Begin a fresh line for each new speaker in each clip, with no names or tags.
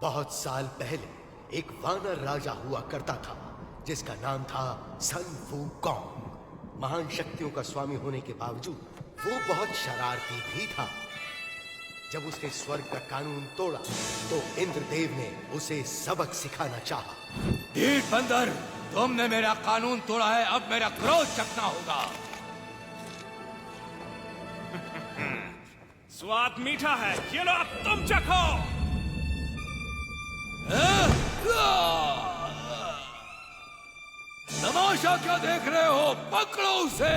बहुत साल पहले एक वानर राजा हुआ करता था जिसका नाम था सन वूकॉन्ग। महान शक्तियों का स्वामी होने के बावजूद वो बहुत शरारती भी था। जब उसने स्वर्ग का कानून तोड़ा तो इंद्रदेव ने उसे सबक सिखाना चाहा।
ढीठ बंदर, तुमने मेरा कानून तोड़ा है, अब मेरा क्रोध चखना होगा।
स्वाद मीठा है, ये लो अब तुम चखो।
तमाशा क्या देख रहे हो, पकड़ो उसे।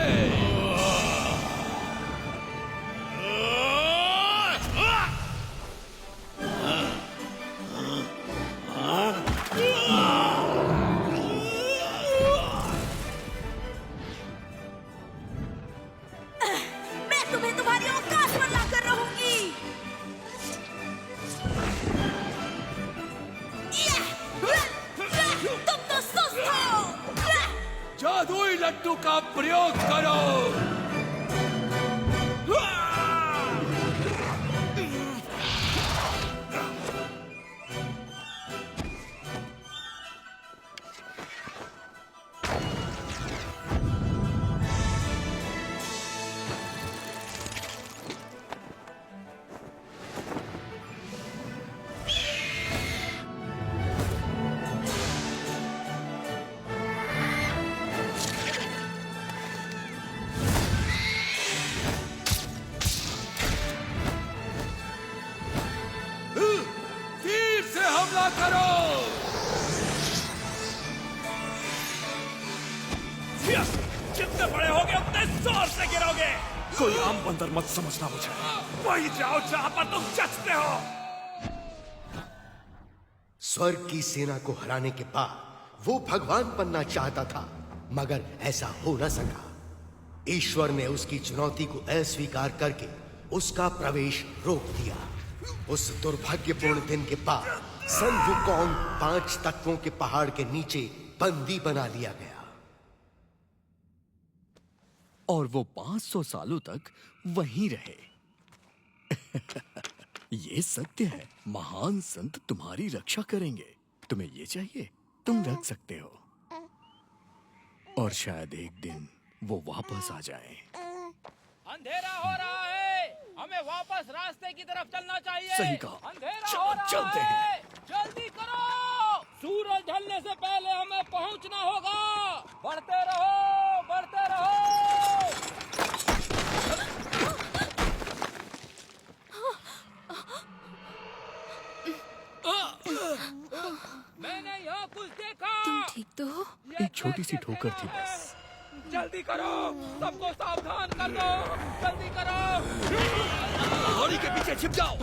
मैं तुम्हें तुम्हारी औकात पर लाकर रहूंगी। तुम तो सुस्त हो।
जादुई लट्टू का प्रयोग करो। तीर से हमला करो।
जितने बड़े होगे उतने जोर से गिरोगे। कोई आम बंदर मत समझना मुझे, वही जाओ जहां पर तुम जचते हो।
स्वर्ग की सेना को हराने के बाद वो भगवान बनना चाहता था, मगर ऐसा हो न सका। ईश्वर ने उसकी चुनौती को अस्वीकार करके उसका प्रवेश रोक दिया। उस दुर्भाग्यपूर्ण दिन के बाद सन वूकॉन्ग 5 तत्वों के पहाड़ के नीचे बंदी बना लिया गया।
और वो 500 सालों तक वहीं रहे। ये सत्य है, महान संत तुम्हारी रक्षा करेंगे। तुम्हें ये चाहिए, तुम रख सकते हो। और शायद एक दिन वो वापस आ जाए।
अंधेरा हो रहा है, हमें वापस रास्ते की तरफ चलना चाहिए।
सही कहा।
अंधेरा हो रहा
चलते
है,
हैं।
जल्दी करो। सूरज ढलने से पहले हमें पहुंचना होगा। बढ़ते रहो, बढ़ते रहो। मैंने यहाँ कुछ देखा।
तुम ठीक तो हो?
एक छोटी सी ठोकर थी बस।
जल्दी करो, सबको सावधान कर दो। जल्दी करो।
घोड़ी के पीछे छिप जाओ।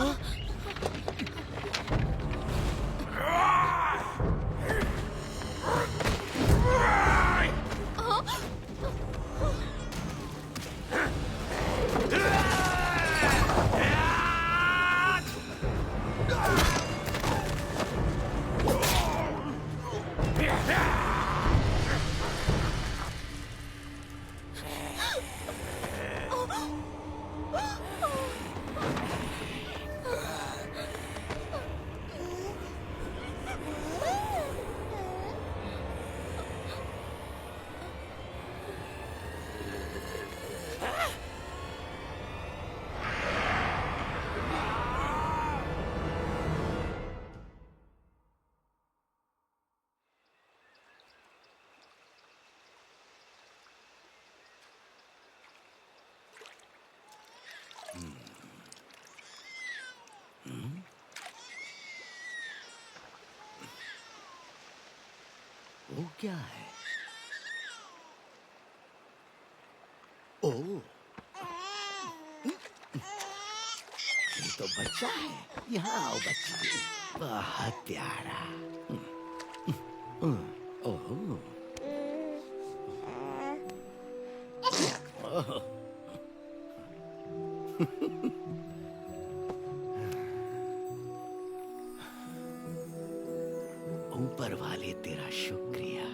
वो क्या है? ओ, ये तो बच्चा है। यहाँ आओ बच्चा, बहुत प्यारा। ओह, ऊपर वाले तेरा शुक्रिया।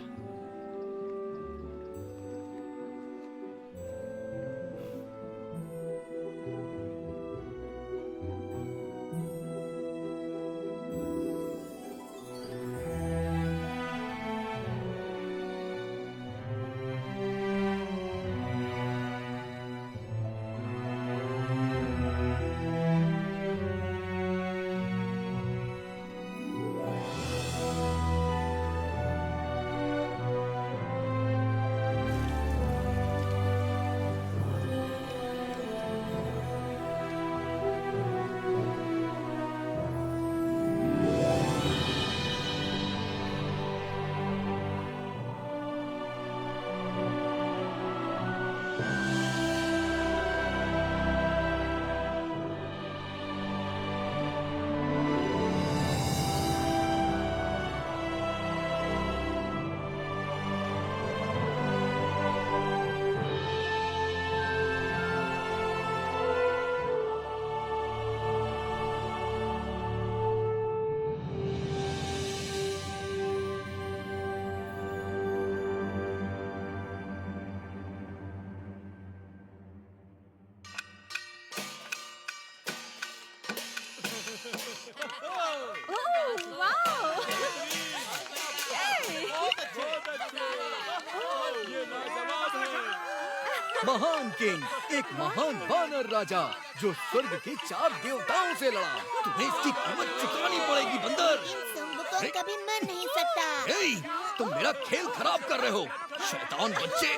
महान किंग, एक महान वानर राजा जो स्वर्ग के 4 देवताओं से लड़ा। तुम्हें इसकी कीमत चुकानी पड़ेगी बंदर।
इन सुंग को कभी मर नहीं सकता।
ए, तुम मेरा खेल खराब कर रहे हो, शैतान बच्चे।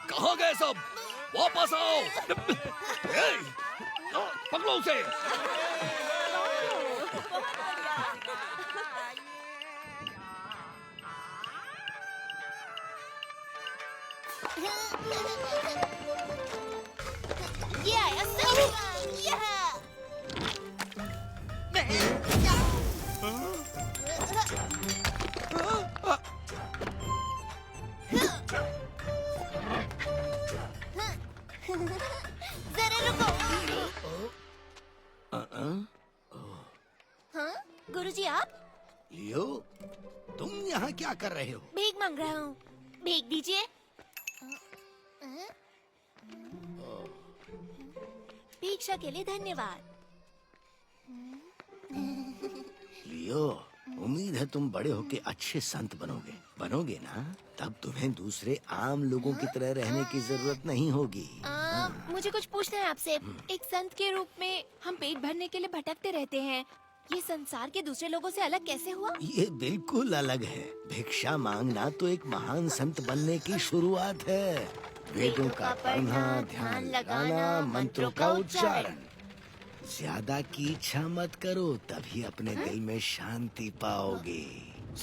कहाँ गए सब? वापस आओ। ए, पकड़ो उसे।
ये आया सुंग, यह। जरा रुको। हाँ, गुरुजी आप?
लियो, तुम यहाँ क्या कर रहे हो?
भीख मांग रहा हूँ, भीख दीजिए। भिक्षा के लिए धन्यवाद।
लियो, उम्मीद है तुम बड़े होके अच्छे संत बनोगे ना? तब तुम्हें दूसरे आम लोगों की तरह रहने की जरूरत नहीं होगी।
मुझे कुछ पूछना है आपसे। एक संत के रूप में हम पेट भरने के लिए भटकते रहते हैं। ये संसार के दूसरे लोगों से अलग कैसे हुआ?
ये बिल्कुल अलग है। भिक्षा मांगना तो एक महान संत बनने की शुरुआत है। वेदों का पढ़ना, ध्यान लगाना, मंत्रों का उच्चारण। ज्यादा की इच्छा मत करो, तभी अपने दिल में शांति पाओगे।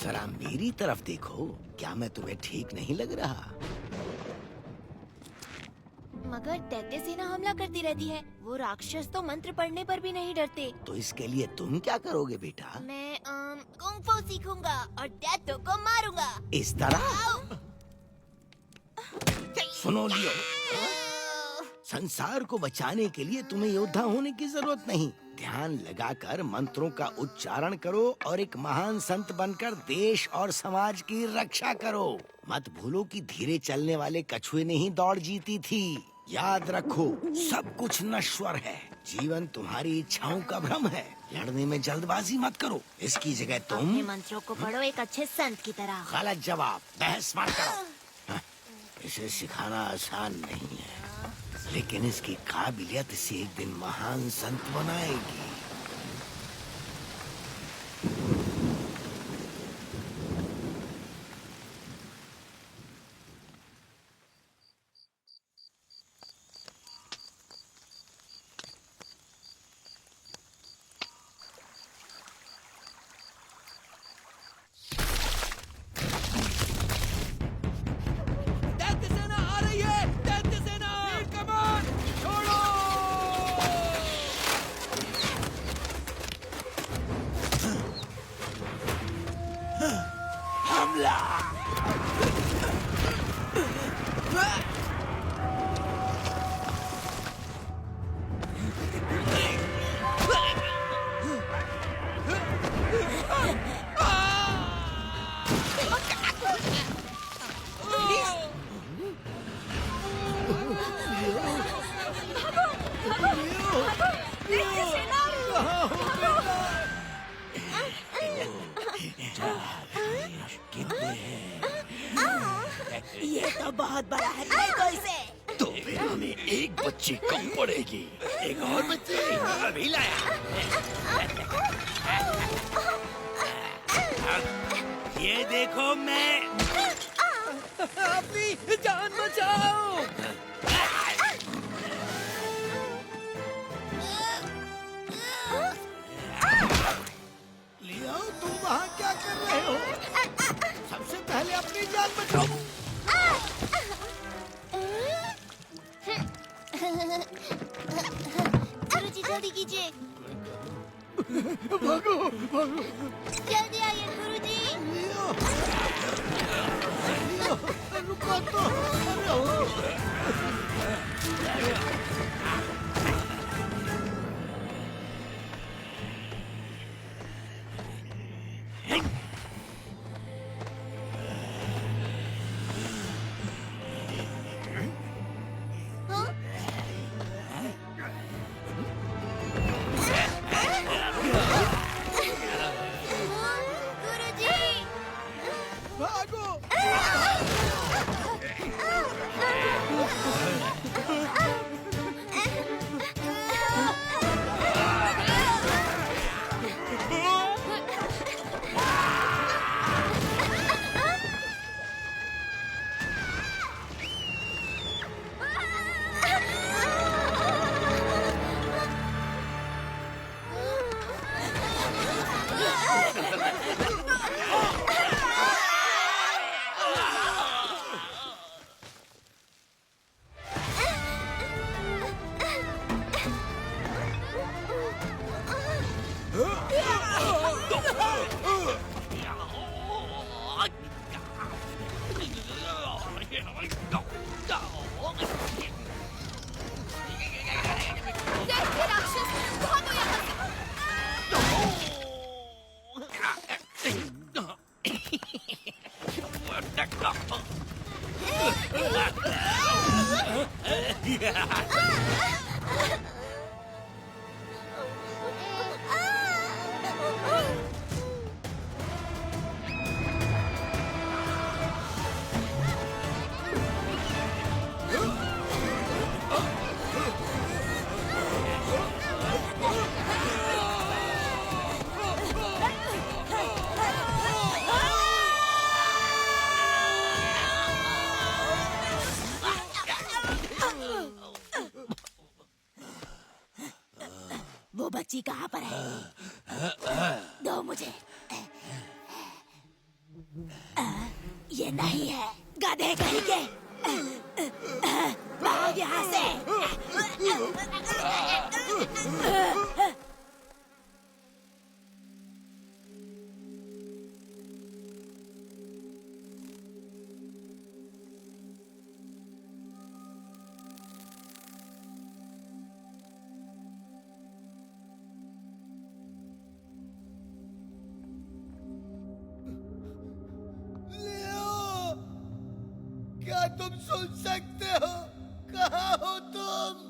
जरा मेरी तरफ देखो, क्या मैं तुम्हें ठीक नहीं लग रहा?
मगर दैत्य सेना हमला करती रहती है। वो राक्षस तो मंत्र पढ़ने पर भी नहीं डरते।
तो इसके लिए तुम क्या करोगे बेटा?
मैं कुंग फू सीखूंगा और दैत्यों को मारूंगा।
इस तरह? सुनो लियो, संसार को बचाने के लिए तुम्हें योद्धा होने की जरूरत नहीं। ध्यान लगाकर मंत्रों का उच्चारण करो और एक महान संत बनकर देश और समाज की रक्षा करो। मत भूलो कि धीरे चलने वाले कछुए ने ही दौड़ जीती थी। याद रखो, सब कुछ नश्वर है। जीवन तुम्हारी इच्छाओं का भ्रम है। लड़ने में जल्दबाजी मत करो। इसकी जगह तुम
अपने मंत्रों को पढ़ो एक अच्छे संत की तरह।
गलत जवाब, बहस मत करो। इसे सिखाना आसान नहीं है, लेकिन इसकी काबिलियत इसे एक दिन महान संत बनाएगी।
दैत्य सेना आ रही है! दैत्य सेना! कमान! छोड़ो!
हमला!
ये तो बहुत बड़ा है, देखो इसे।
तो फिर हमें एक बच्ची कम पड़ेगी।
एक और बच्चे अभी लाया। ये देखो, मैं
अपनी जान बचाओ!
लियो, तुम वहाँ क्या कर रहे हो? सबसे पहले अपनी जान बचाओ।
गुरुजी जल्दी कीजिए।
भागो, भागो।
जल्दी आइए गुरुजी।
लियो, लियो, रुको तो। अरे हो।
हाँ? वो बच्ची कहाँ पर है? दो मुझे। ये नहीं है, गधे कहीं के। भाग यहाँ से।
क्या तुम सुन सकते हो? कहाँ हो तुम?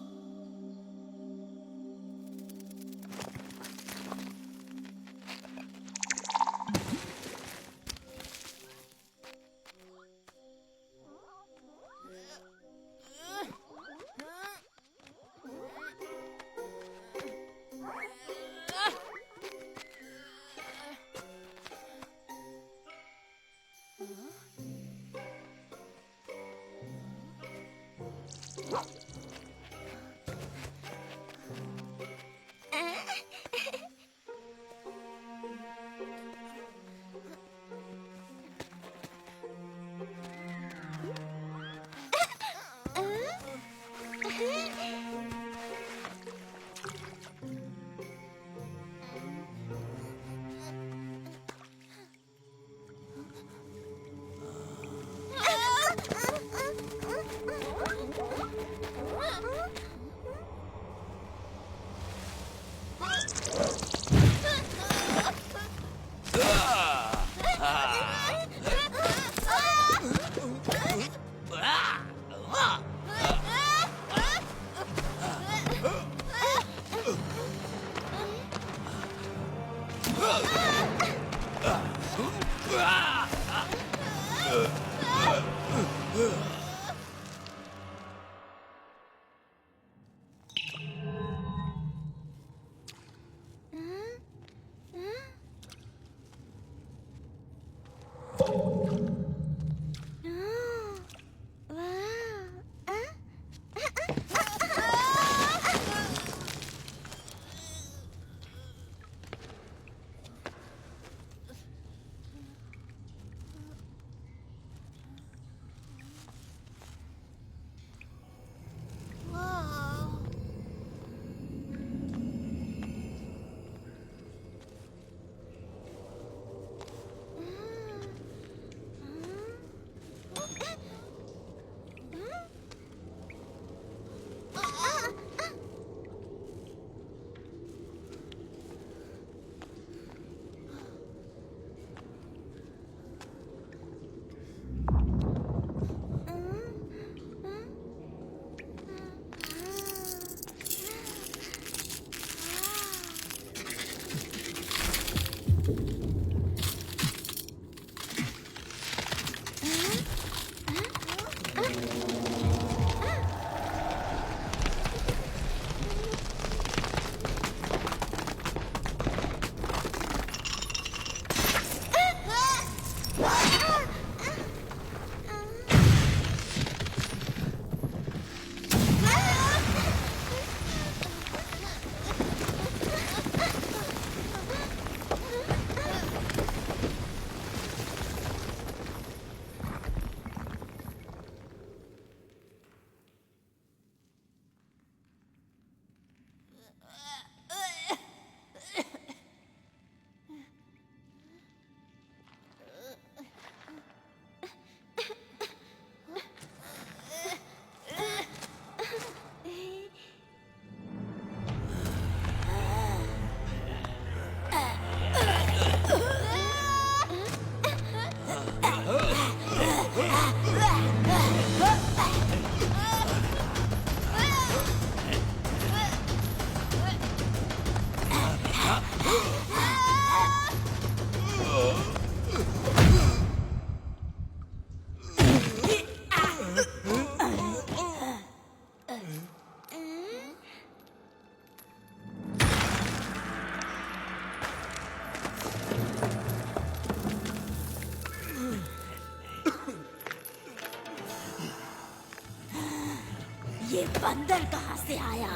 ये बंदर कहाँ से आया?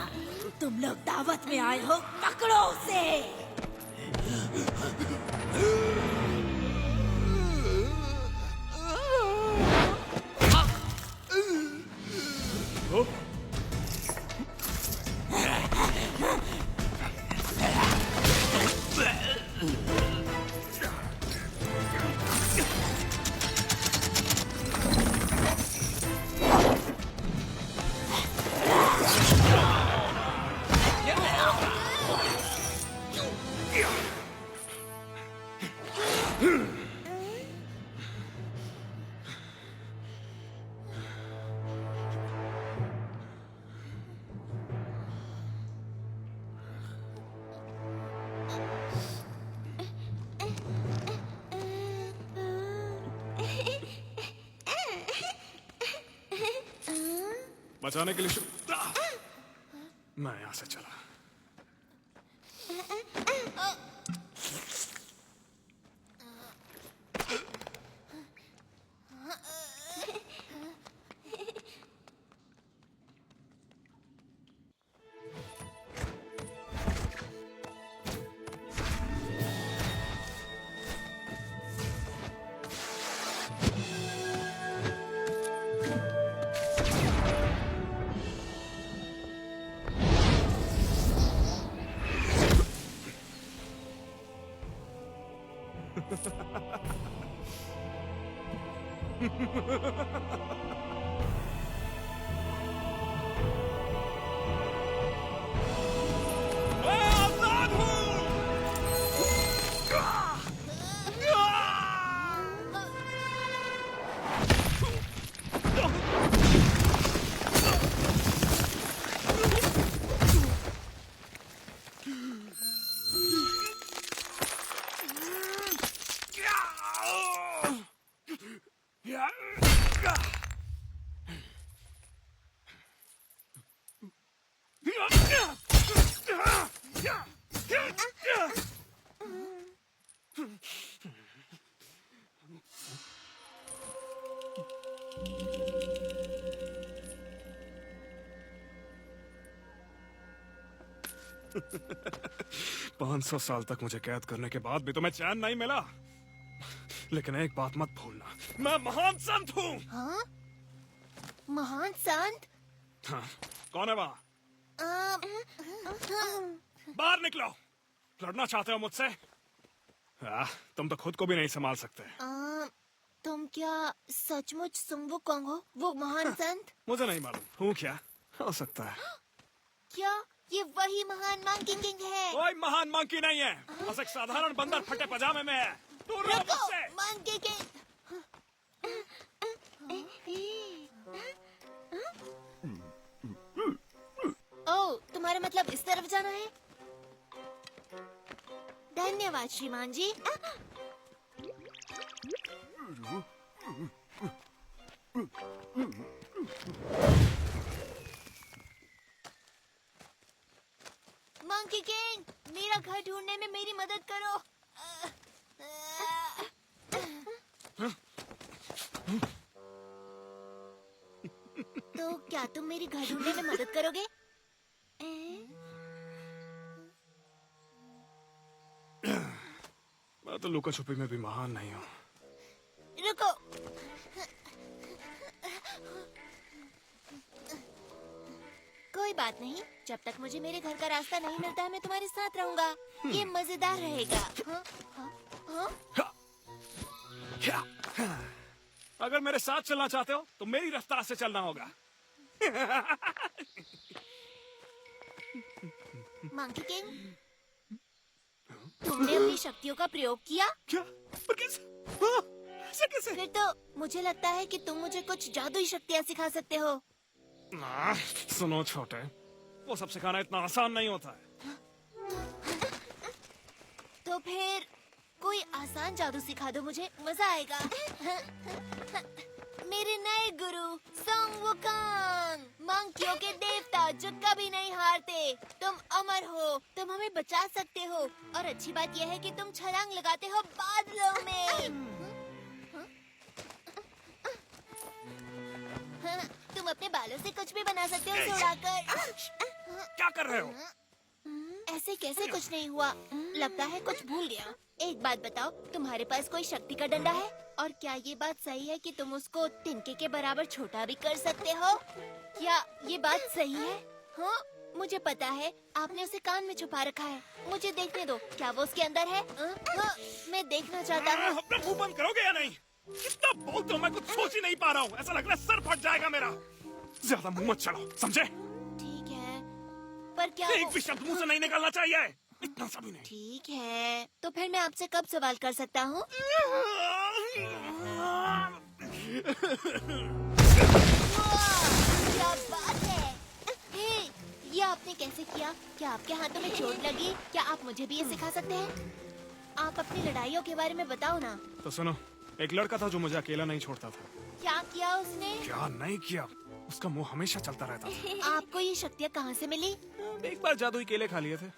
तुम लोग दावत में आए हो, पकड़ो उसे।
बचाने के लिए मैं यहां से चला। मैं आजाद हूं। पाँच सौ साल तक मुझे कैद करने के बाद भी तुम्हें चैन नहीं मिला। लेकिन एक बात मत भूलना, मैं महान संत हूँ।
हाँ? महान संत?
हाँ, कौन है वहाँ? बाहर निकलो। लड़ना चाहते हो मुझसे? तुम तो खुद को भी नहीं संभाल सकते।
तुम क्या सचमुच सुंग वुकोंग हो, वो महान संत?
मुझे नहीं मालूम हूँ क्या, हो सकता है।
क्या ये वही महान मंकी किंग है?
कोई महान मंकी नहीं है, बस एक साधारण बंदर फटे पजामे में है। दूर रहो मुझसे।
Monkey king. ओह, तुम्हारा मतलब इस तरफ जाना है? धन्यवाद श्रीमान जी। मंकी किंग, मेरा घर ढूंढने में मेरी मदद करो। तो क्या तुम मेरी घर ढूंढने में मदद करोगे?
मैं तो लुका छुपी में भी महान नहीं हूँ।
रुको। कोई बात नहीं, जब तक मुझे मेरे घर का रास्ता नहीं मिलता है मैं तुम्हारे साथ रहूंगा। ये मजेदार रहेगा।
अगर मेरे साथ चलना चाहते हो तो मेरी रफ्तार से चलना होगा।
मंकी किंग, तुमने अपनी शक्तियों का प्रयोग किया?
क्या? पर कैसे? हाँ, ऐसे कैसे?
फिर तो मुझे लगता है कि तुम मुझे कुछ जादुई शक्तियाँ सिखा सकते हो।
सुनो छोटे, वो सब सिखाना इतना आसान नहीं होता है।
तो फिर कोई आसान जादू सिखा दो मुझे, मजा आएगा। मेरे नए गुरु संग वुकोंग, मंकियों के देवता जो कभी नहीं हारते। तुम अमर हो, तुम हमें बचा सकते हो, और अच्छी बात यह है कि तुम छलांग लगाते हो बादलों में। तुम अपने बालों से कुछ भी बना सकते हो उड़ाकर।
क्या कर रहे हो?
ऐसे कैसे कुछ नहीं हुआ? लगता है कुछ भूल गया। एक बात बताओ, तुम्हारे पास कोई शक्ति का डंडा है? और क्या ये बात सही है कि तुम उसको तिनके के बराबर छोटा भी कर सकते हो? क्या ये बात सही है? हाँ, मुझे पता है आपने उसे कान में छुपा रखा है। मुझे देखने दो, क्या वो उसके अंदर है? हाँ, मैं देखना चाहता हूँ।
अपना मुंह बंद करोगे या नहीं? कितना बोलते हो, मैं कुछ सोच ही नहीं पा रहा हूँ। ऐसा लग रहा है सर फट जाएगा मेरा। ज्यादा मुंह मत चलाओ, समझे?
ठीक है, पर क्या
एक भी शब्द मुंह से नहीं निकलना चाहिए। इतना सा भी नहीं।
ठीक है, तो फिर मैं आपसे कब सवाल कर सकता हूँ? क्या बात है? हे, ये आपने कैसे किया? क्या आपके हाथों में चोट लगी? क्या आप मुझे भी ये सिखा सकते हैं? आप अपनी लड़ाइयों के बारे में बताओ ना।
तो सुनो, एक लड़का था जो मुझे अकेला नहीं छोड़ता था।
क्या किया उसने?
क्या नहीं किया, उसका मुंह हमेशा चलता रहता था।
आपको ये शक्तियाँ कहाँ से मिली?
एक बार जादुई केले खा लिए थे।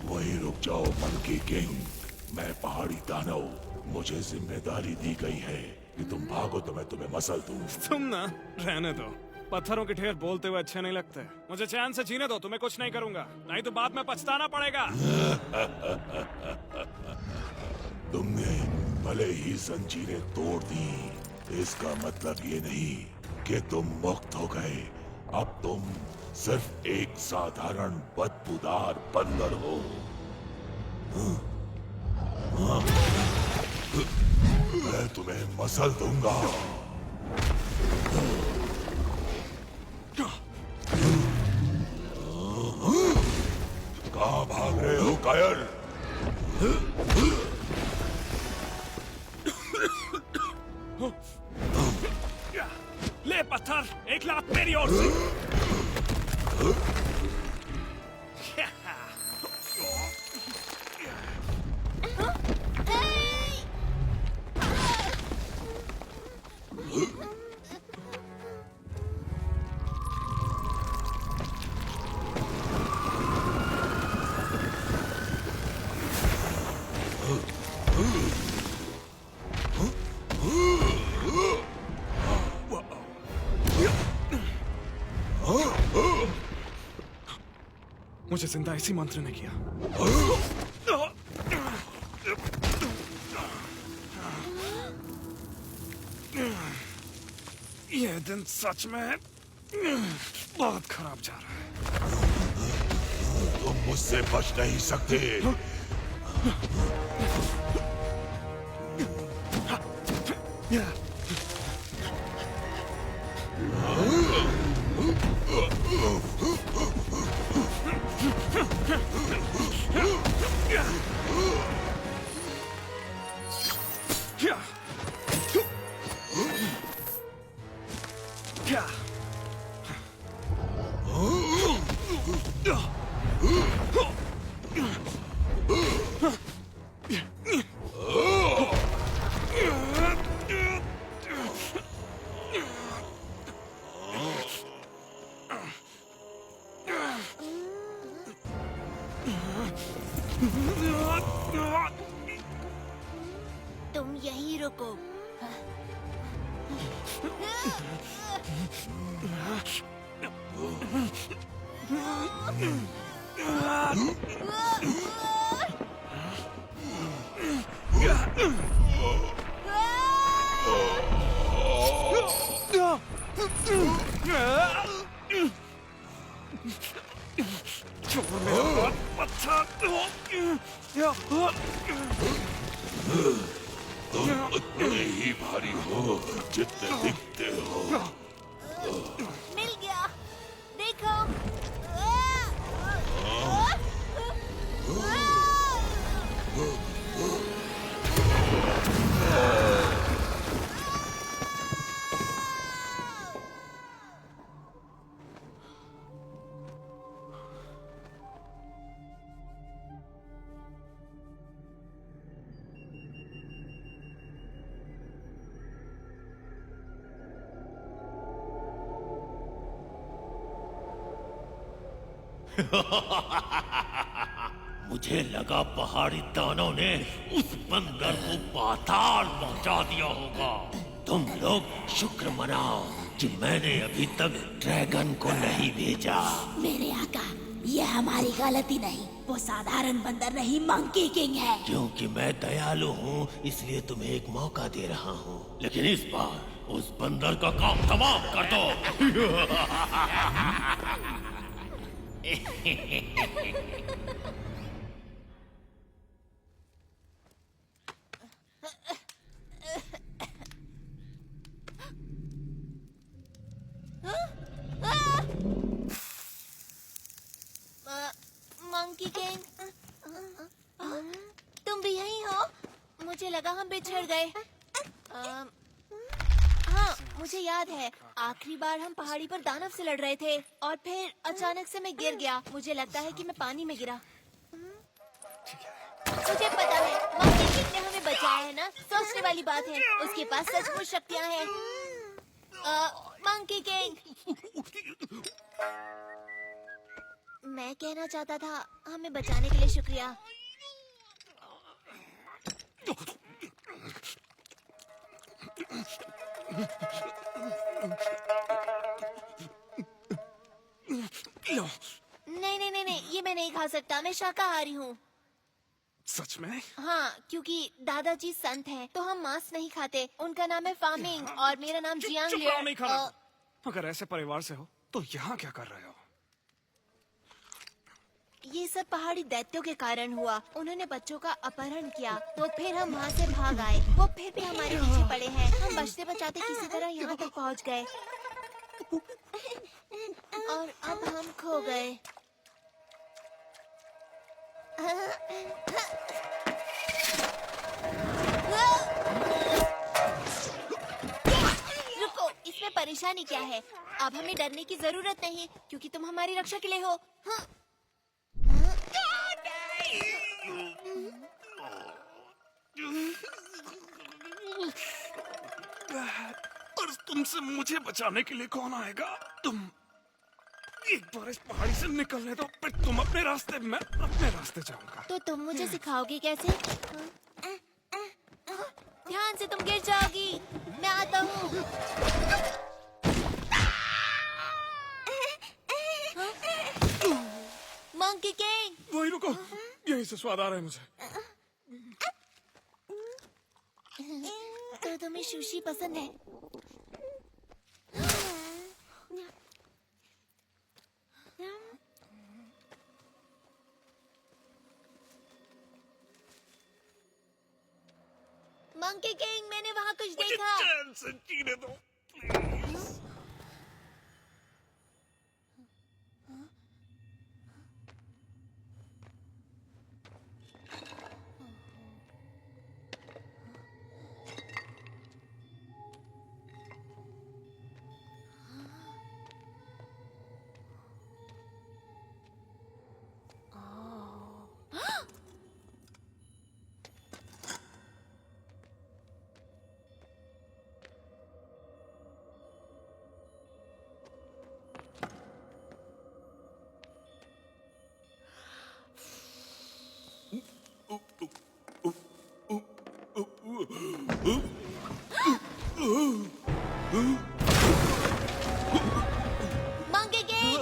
वहीं रुक जाओ मंकी किंग। मैं पहाड़ी दानव, मुझे जिम्मेदारी दी गई है कि तुम भागो तो मैं तुम्हें मसल दूं।
तुम ना रहने दो, पत्थरों के ढेर बोलते हुए अच्छे नहीं लगते। मुझे चैन से जीने दो, तुम्हें कुछ नहीं करूंगा, नहीं तो बाद में पछताना पड़ेगा।
तुमने भले ही जंजीरें तोड़ दी, इसका मतलब ये नहीं कि तुम मुक्त हो गए। अब तुम सिर्फ एक साधारण बदबूदार बंदर हो। मैं तुम्हें मसल दूंगा। कहाँ भाग रहे हो कायर?
ले पत्थर, एक लात मेरी ओर से। मुझे जिंदा इसी मंत्र ने किया। ये दिन सच में बहुत खराब जा रहा है।
तुम मुझसे बच नहीं सकते।
तुम यहीं रुको।
तुम उतने ही भारी हो जितने दिखते हो।
मिल गया, देखो।
मुझे लगा पहाड़ी दानों ने उस बंदर को पाताल पहुंचा दिया होगा। तुम लोग शुक्र मनाओ कि मैंने अभी तक ड्रैगन को नहीं भेजा।
मेरे आका, यह हमारी गलती नहीं, वो साधारण बंदर नहीं, मंकी किंग है।
क्योंकि मैं दयालु हूँ इसलिए तुम्हें एक मौका दे रहा हूँ, लेकिन इस बार उस बंदर का काम तमाम कर दो।
मंकी किंग, तुम भी यहीं हो? मुझे लगा हम बिछड़ गए। हाँ, मुझे याद है आखिरी बार हम पहाड़ी पर दानव से लड़ रहे थे और फिर अचानक से मैं गिर गया। मुझे लगता है कि मैं पानी में गिरा। मुझे पता है मंकी किंग ने हमें बचाया है ना। सोचने वाली बात है, उसके पास सचमुच शक्तियाँ हैं। मंकी किंग, मैं कहना चाहता था हमें बचाने के लिए शुक्रिया। नहीं, ये मैं नहीं खा सकता। मैं शाकाहारी हूँ।
सच में?
हाँ, क्योंकि दादाजी संत हैं, तो हम मांस नहीं खाते। उनका नाम है फामिंग और मेरा नाम जियांग
चुप रहो, नहीं खाना।
लियर।
अगर ऐसे परिवार से हो तो यहाँ क्या कर रहे हो?
ये सब पहाड़ी दैत्यों के कारण हुआ। उन्होंने बच्चों का अपहरण किया, तो फिर हम वहाँ से भाग आए। वो फिर भी हमारे पीछे पड़े हैं। हम बचते बचाते किसी तरह यहाँ तक पहुँच गए और अब हम खो गए। रुको, इसमें परेशानी क्या है? अब हमें डरने की जरूरत नहीं, क्योंकि तुम हमारी रक्षा के लिए हो। हाँ।
और तुमसे मुझे बचाने के लिए कौन आएगा? तुम एक बार इस पहाड़ी से निकलने दो, फिर तुम अपने रास्ते, मैं अपने रास्ते जाऊंगा।
तो तुम मुझे सिखाओगे कैसे? ध्यान से, तुम गिर जाओगी। मैं आता हूँ। मंकी किंग,
वही रुको, यही से स्वाद आ रहा है मुझे।
तो तुम्हें सुशी पसंद है? मंकी किंग, मैंने वहाँ कुछ देखा।
चैन से जीने दो, प्लीज।
मंकी किंग,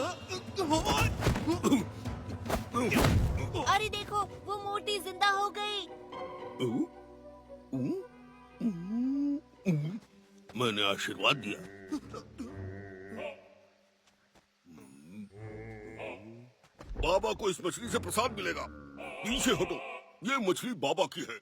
अरे देखो, वो मोटी जिंदा हो गई।
मैंने आशीर्वाद दिया।
बाबा को इस मछली से प्रसाद मिलेगा। पीछे हटो, ये मछली बाबा की है।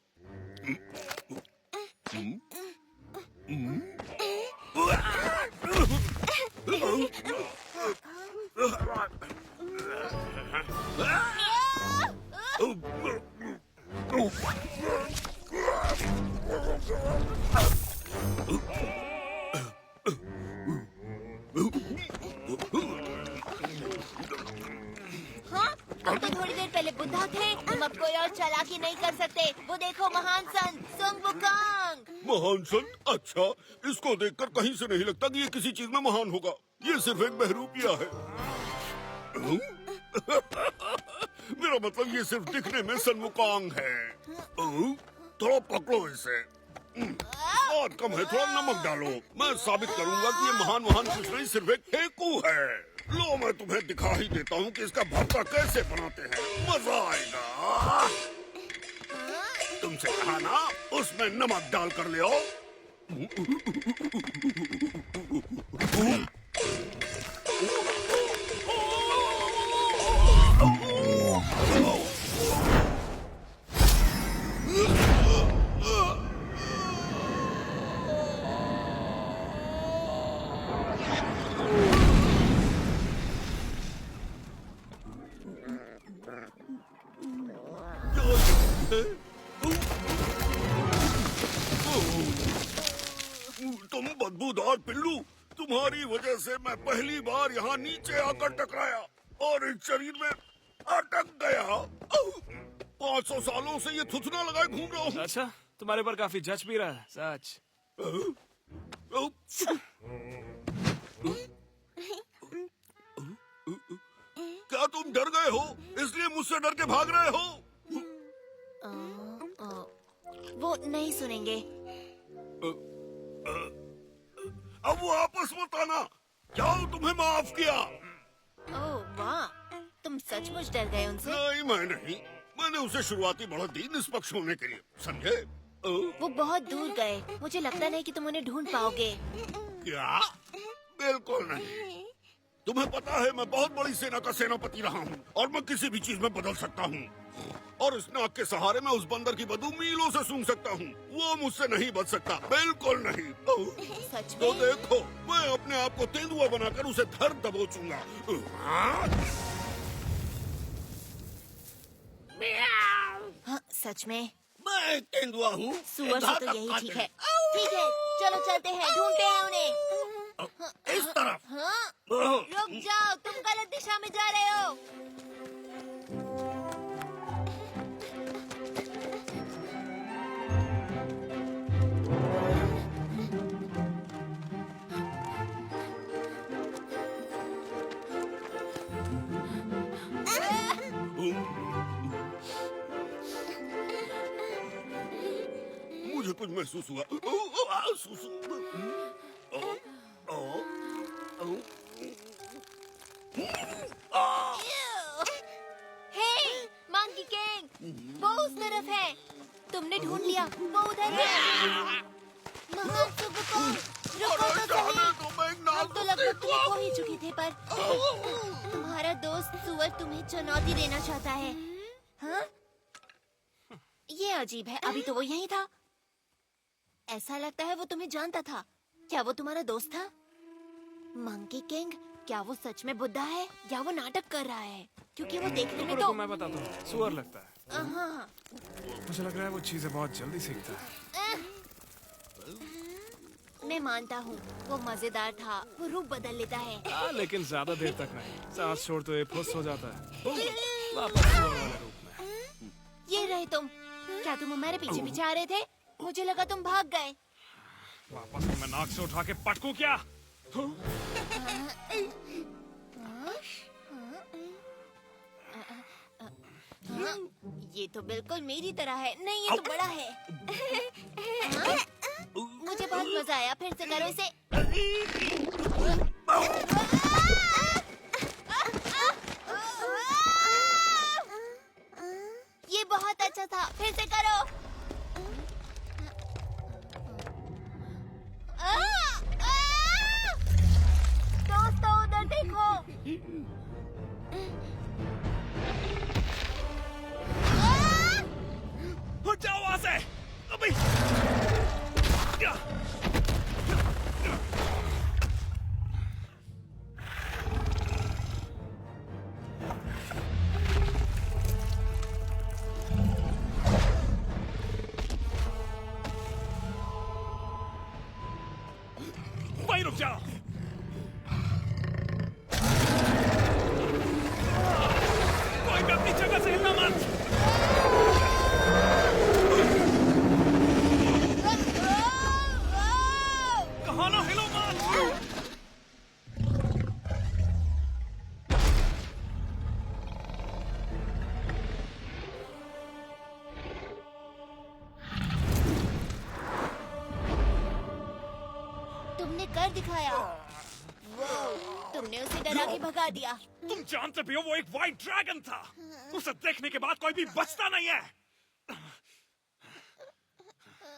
हाँ, तुम तो थोड़ी देर पहले बुद्धा थे। तुम अब कोई और चालाकी नहीं कर सकते। वो देखो, महान संत सुंग वुकांग।
महान संत? अच्छा, इसको देखकर कहीं से नहीं लगता कि ये किसी चीज में महान होगा। ये सिर्फ एक बहरूपिया है। मेरा मतलब ये सिर्फ दिखने में सनमुकांग है। थोड़ा पकड़ो इसे। स्वाद कम है, थोड़ा नमक डालो। मैं साबित करूंगा कि ये महान कुछ नहीं, सिर्फ एक हेकू है। लो मैं तुम्हें दिखा ही देता हूँ कि इसका भरता कैसे बनाते हैं, मजा आएगा। तुमसे कहा ना उसमें नमक डाल कर ले आओ। तुम बदबूदार पिल्लू, तुम्हारी वजह से मैं पहली बार यहाँ नीचे आकर टकराया और इस शरीर में अटक गया। 500 सालों से ये थुथना लगाए घूम रहा हूँ।
अच्छा, तुम्हारे पर काफी जच भी रहा है, सच।
क्या तुम डर गए हो, इसलिए मुझसे डर के भाग रहे हो?
वो नहीं सुनेंगे।
अब वो आपस मत आना। जाओ, तुम्हें माफ किया।
ओह वाह, तुम सचमुच डर गए उनसे?
नहीं, मैं नहीं। मैंने उसे शुरुआती बढ़त दी निष्पक्ष होने के लिए, समझे?
वो बहुत दूर गए, मुझे लगता नहीं कि तुम उन्हें ढूंढ पाओगे।
क्या? बिल्कुल नहीं। तुम्हें पता है मैं बहुत बड़ी सेना का सेनापति रहा हूँ और मैं किसी भी चीज में बदल सकता हूँ। और इस नाक के सहारे मैं उस बंदर की बदबू मीलों से सूंघ सकता हूँ। वो मुझसे नहीं बच सकता, बिल्कुल नहीं।
सच
तो
में?
देखो, मैं अपने आप को तेंदुआ बनाकर उसे धर दबोचूंगा।
हाँ, सच में?
मैं तेंदुआ हूँ।
सुअर से तो यही ठीक है। ठीक है, चलो चलते हैं, ढूंढते हैं उन्हें।
इस तरफ।
हाँ, रुक जाओ, तुम गलत दिशा में जा रहे हो।
मुझे कुछ महसूस हुआ। सुसु।
हे, मंकी किंग, वो उस तरफ है। तुमने ढूंढ लिया, वो उधर है। महान सुबुकोंग, रुको तो सही। हम तो लगभग तुम्हें खो ही चुके थे, पर तुम्हारा दोस्त सुअर तुम्हें चुनौती देना चाहता है। हाँ? ये अजीब है, अभी तो वो यहीं था। ऐसा लगता है वो तुम्हें जानता था। क्या वो तुम्हारा दोस्त था? मंकी किंग, क्या वो सच में बुड्ढा है या वो नाटक कर रहा है? क्योंकि वो देखने में तो
मैं बताता हूँ, सुअर लगता है।
हाँ।
मुझे लग रहा है वो चीजें बहुत जल्दी सीखता है।
मैं मानता हूँ, वो मजेदार था। वो रूप बदल लेता है।
लेकिन ज्यादा देर तक नहीं। सांस छोड़ तो ये फुस हो जाता है। वापस सुअर वाले रूप में।
ये रहे तुम। क्या तुम हमारे पीछे पीछे आ रहे थे? मुझे लगा तुम भाग गए।
वापस तो मैं नाक से उठा के पटकूं क्या?
ये तो बिल्कुल मेरी तरह है। नहीं, ये तो बड़ा है। मुझे बहुत मजा आया। फिर से करो इसे। ये बहुत अच्छा था। फिर से करो। दोस्तों, उधर देखो।
हट जाओ वहां से अभी। वहीं रुक जाओ। कोई भी अपनी जगह से हिलना मत। कहाँ ना हिलो मत।
तुमने कर दिखाया। वो तुमने उसे डरा के भगा दिया।
तुम जानते भी हो वो एक व्हाइट ड्रैगन था। उसे देखने के बाद कोई भी बचता नहीं है।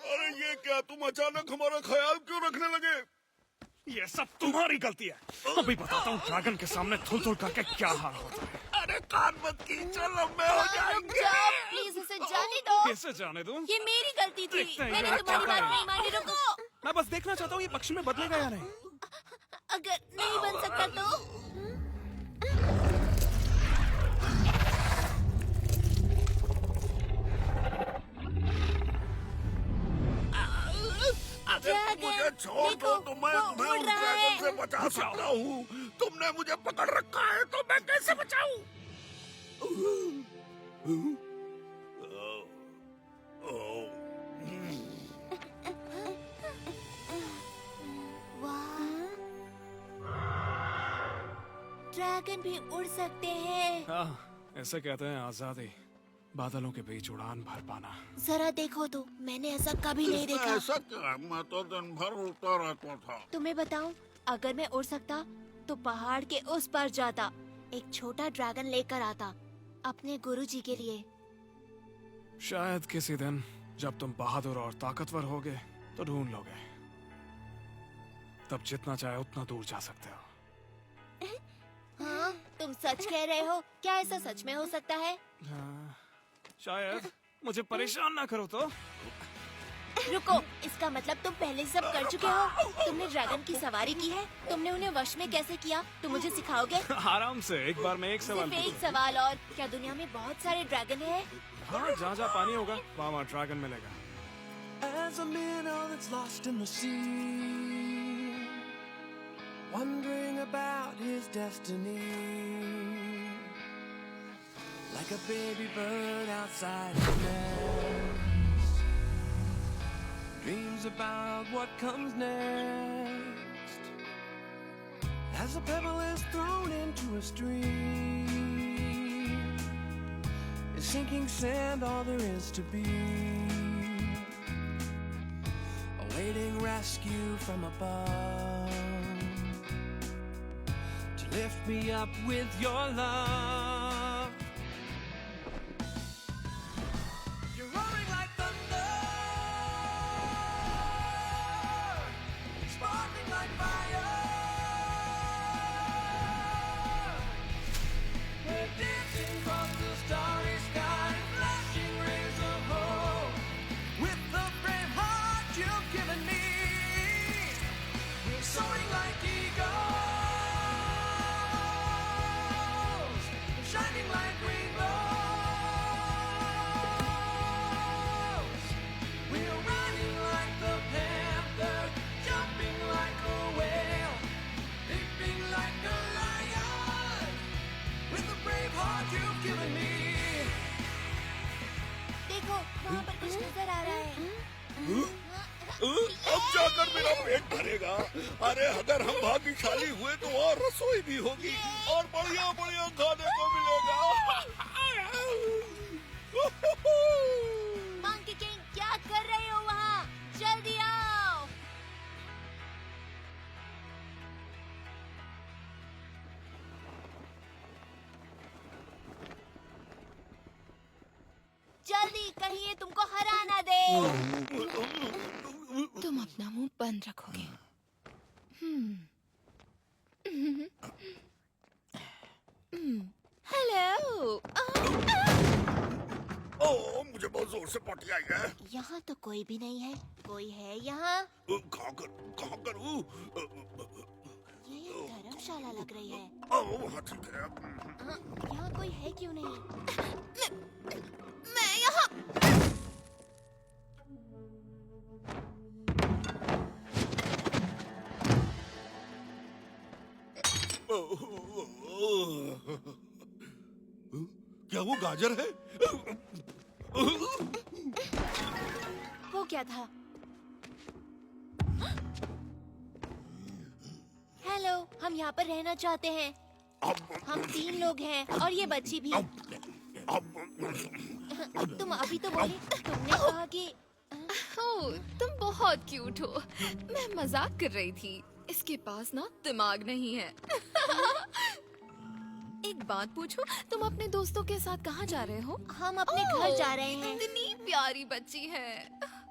अरे ये क्या, तुम अचानक हमारा ख्याल क्यों रखने लगे?
ये सब तुम्हारी गलती है। अभी बताता हूँ ड्रैगन के सामने थुल करके क्या हाल होता है।
अरे कान मत की, चल लंबे हो जाएंगे।
जाओ प्लीज, उसे जाने दो।
कैसे जाने दूं?
ये मेरी गलती थी,
देखते हैं
मैंने
यार,
तुम्हारी
क्या
बात
करें।
नहीं मानी। रुको,
मैं बस देखना चाहता हूँ ये पक्षी में बदलेगा या नहीं।
अगर नहीं बन सकता तो?
अगर तुम मुझे छोड़ दो तो मैं तुम्हें उस ड्रैगन से बचा सकता हूँ। तुमने मुझे पकड़ रखा है तो मैं कैसे बचाऊं?
ड्रैगन भी उड़ सकते हैं।
हाँ, ऐसे कहते हैं आजादी, बादलों के बीच उड़ान भर पाना।
जरा देखो तो, मैंने ऐसा कभी नहीं देखा।
ऐसा क्या? मैं तो दिन भर उड़ता रहता था।
तुम्हें बताऊं, अगर मैं उड़ सकता तो पहाड़ के उस पार जाता, एक छोटा ड्रैगन लेकर आता अपने गुरुजी के लिए।
शायद किसी दिन जब तुम बहादुर और ताकतवर होगे तो ढूंढ लोगे। तब जितना चाहे उतना दूर जा सकते हो।
हाँ, तुम सच कह रहे हो? क्या ऐसा सच में हो सकता है?
हाँ, शायद। मुझे परेशान ना करो तो।
रुको, इसका मतलब तुम पहले सब कर चुके हो। तुमने ड्रैगन की सवारी की है? तुमने उन्हें वश में कैसे किया? तुम मुझे सिखाओगे?
आराम से, एक बार में एक सवाल
सिर्फ एक
पूछो।
सवाल और, क्या दुनिया में बहुत सारे ड्रैगन हैं?
हाँ, जहाँ जहाँ पानी होगा वहाँ ड्रैगन मिलेगा।
As a minnow that's lost in the sea, wondering about his destiny, like a baby bird outside his nest, dreams about what comes next. As a pebble is thrown into a stream, is sinking sand all there is to be, awaiting rescue from above, to lift me up with your love. You're roaring like thunder, sparkling like fire. We're dancing across the starry sky, flashing rays of hope, with the brave heart you've given me. We're soaring like eagles, shining like rainbows. We're running like the panther, jumping like a whale, leaping like a lion, with the brave heart you've given me.
देखो, वहाँ पर कुछ नजर आ रहा है।
अब जाकर मेरा पेट भरेगा। अरे अगर हम भाग्यशाली हुए तो और रसोई भी होगी और बढ़िया बढ़िया खाने को मिलेगा।
मंकी किंग, क्या कर रहे हो वहाँ? जल्दी आओ। जल्दी, कहीं ये तुमको हरा ना दे।
तुम अपना मुंह बंद रखोगे। हेलो।
ओह, मुझे बहुत जोर से पटी आई है।
यहाँ तो कोई भी नहीं है। कोई है यहाँ?
कहाँ करूँ?
ये धर्मशाला लग रही है।
ओह, हाँ ठीक है।
हाँ, यहाँ कोई है क्यों नहीं?
मैं यहाँ।
क्या वो गाजर है?
वो क्या था? हेलो, हम यहाँ पर रहना चाहते हैं। हम 3 लोग हैं और ये बच्ची भी। तुम अभी तो बोले, तुमने कहा कि
ओह, तुम बहुत क्यूट हो। मैं मजाक कर रही थी। इसके पास ना दिमाग नहीं है। एक बात पूछो, तुम अपने दोस्तों के साथ कहाँ जा रहे हो?
हम अपने घर जा रहे हैं।
इतनी प्यारी बच्ची है।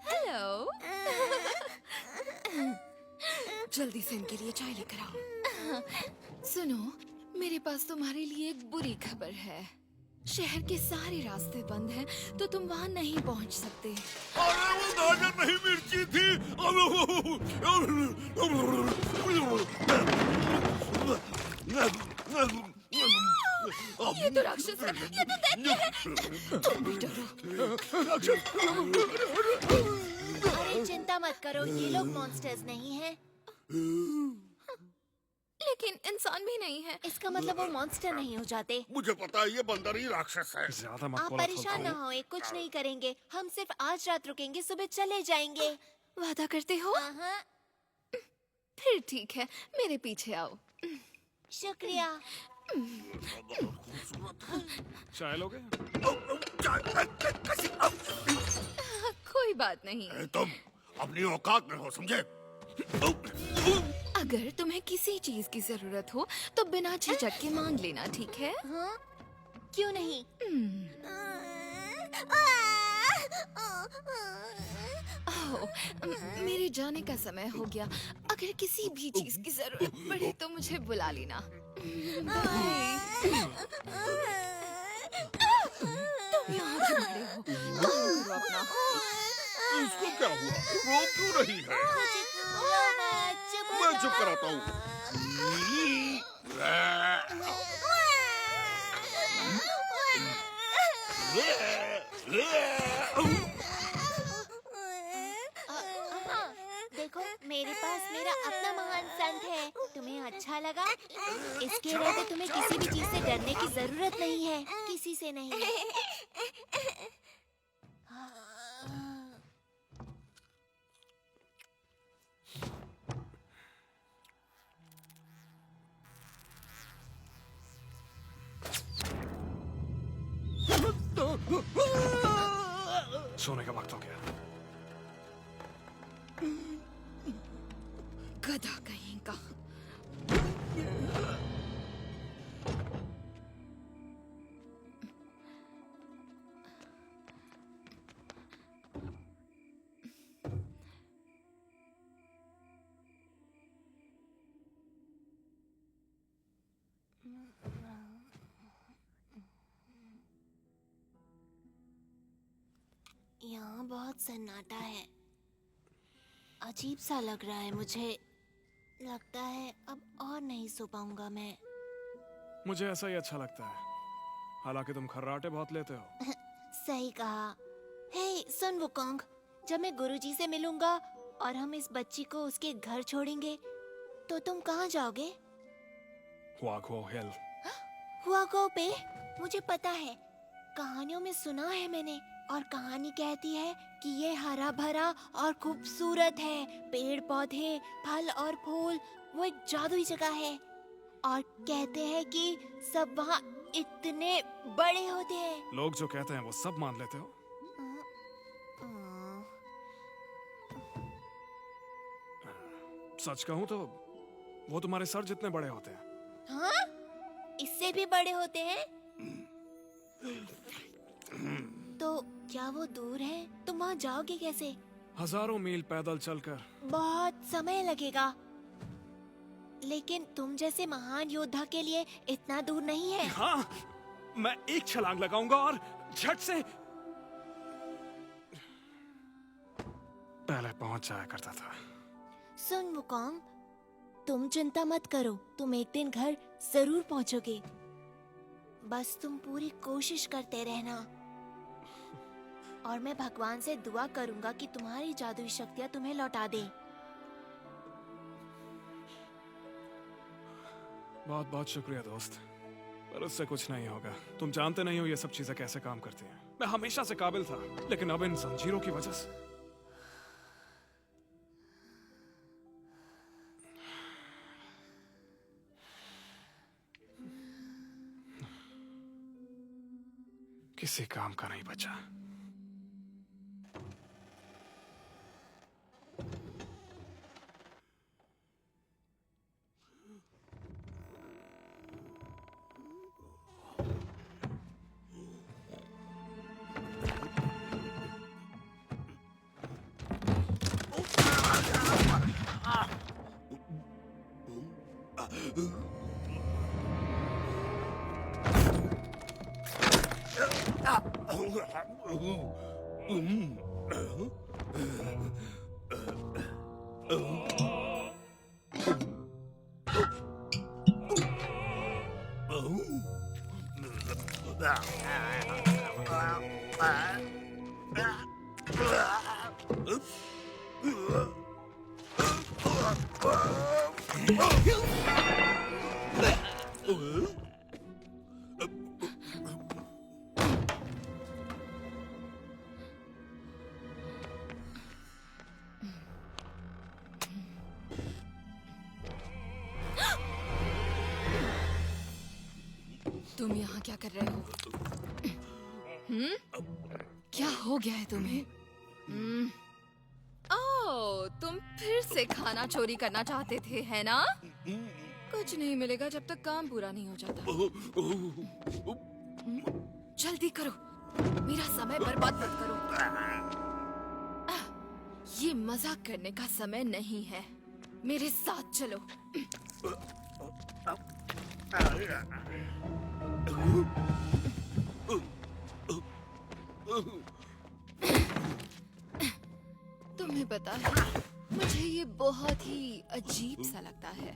हेलो। जल्दी से इनके लिए चाय लेकर आओ। सुनो, मेरे पास तुम्हारे लिए एक बुरी खबर है। शहर के सारे रास्ते बंद हैं, तो तुम वहाँ नहीं पहुँच सकते।
अरे वो गाजर नहीं मिर्ची थी।
ये तो राक्षस है, ये तो दैत्य है। तुम भी डरो।
अरे चिंता मत करो, ये लोग मॉन्स्टर्स नहीं हैं।
लेकिन इंसान भी नहीं है।
इसका मतलब वो मॉन्स्टर नहीं हो जाते।
मुझे पता है ये बंदर ही राक्षस है।
ज्यादा मत
आप
बोलो
परेशान ना हो, कुछ नहीं करेंगे। हम सिर्फ आज रात रुकेंगे, सुबह चले जाएंगे।
वादा करते हो?
हाँ,
फिर ठीक है, मेरे पीछे आओ।
शुक्रिया।
चाय लोगे?
कोई बात नहीं।
तुम अपनी औकात में हो, समझे?
अगर तुम्हें किसी चीज की जरूरत हो तो बिना झिझक के मांग लेना, ठीक है?
हाँ? क्यों नहीं?
मेरे जाने का समय हो गया। अगर किसी भी चीज की जरूरत पड़े तो मुझे बुला लेना। बाय। तुम यहाँ क्यों खड़े हो? काम करो अपना।
इसको क्या हुआ? रो क्यों रही है? मैं चुप कराता हूँ।
देखो, मेरे पास मेरा अपना महान संत है। तुम्हें अच्छा लगा? इसके रहते तुम्हें किसी भी चीज से डरने की जरूरत नहीं है, किसी से नहीं।
सोने का वक्त हो गया।
गधा कहीं का।
यहाँ बहुत सन्नाटा है। अजीब सा लग रहा है मुझे। लगता है अब और नहीं सो पाऊंगा मैं।
मुझे ऐसा ही अच्छा लगता है। हालांकि तुम खर्राटे बहुत लेते हो।
सही कहा। हे सुन वुकोंग, जब मैं गुरुजी से मिलूंगा और हम इस बच्ची को उसके घर छोड़ेंगे तो तुम कहाँ जाओगे?
हुआगो हिल।
हुआगो पे? मुझे पता है, कहानियों में सुना है मैंने। और कहानी कहती है कि ये हरा भरा और खूबसूरत है। पेड़ पौधे, फल और फूल, वो एक जादुई जगह है। और कहते हैं कि सब वहाँ इतने बड़े होते हैं।
लोग जो कहते हैं वो सब मान लेते हो? सच कहूं तो वो तुम्हारे सर जितने बड़े होते हैं।
हाँ? इससे भी बड़े होते हैं? तो क्या वो दूर है? तुम वहाँ जाओगे कैसे?
हजारों मील पैदल चलकर।
बहुत समय लगेगा। लेकिन तुम जैसे महान योद्धा के लिए इतना दूर नहीं है।
हाँ, मैं एक छलांग लगाऊंगा और झट से पहले पहुंच जाया करता था।
सुन वुकोंग, तुम चिंता मत करो, तुम एक दिन घर जरूर पहुंचोगे। बस तुम पूरी कोशिश करते रहना। और मैं भगवान से दुआ करूंगा कि तुम्हारी जादुई शक्तियां तुम्हें लौटा दे।
बहुत बहुत शुक्रिया दोस्त, पर उससे कुछ नहीं होगा। तुम जानते नहीं हो ये सब चीजें कैसे काम करती हैं। मैं हमेशा से काबिल था, लेकिन अब इन जंजीरों की वजह से। किसी काम का नहीं बचा।
तुम यहाँ क्या कर रहे हो? क्या हो गया है तुम्हें? ओह, तुम फिर से खाना चोरी करना चाहते थे, है ना? कुछ नहीं मिलेगा जब तक काम पूरा नहीं हो जाता। जल्दी करो, मेरा समय बर्बाद मत करो। ये मजाक करने का समय नहीं है। मेरे साथ चलो। तुम्हें पता है, मुझे ये बहुत ही अजीब सा लगता है।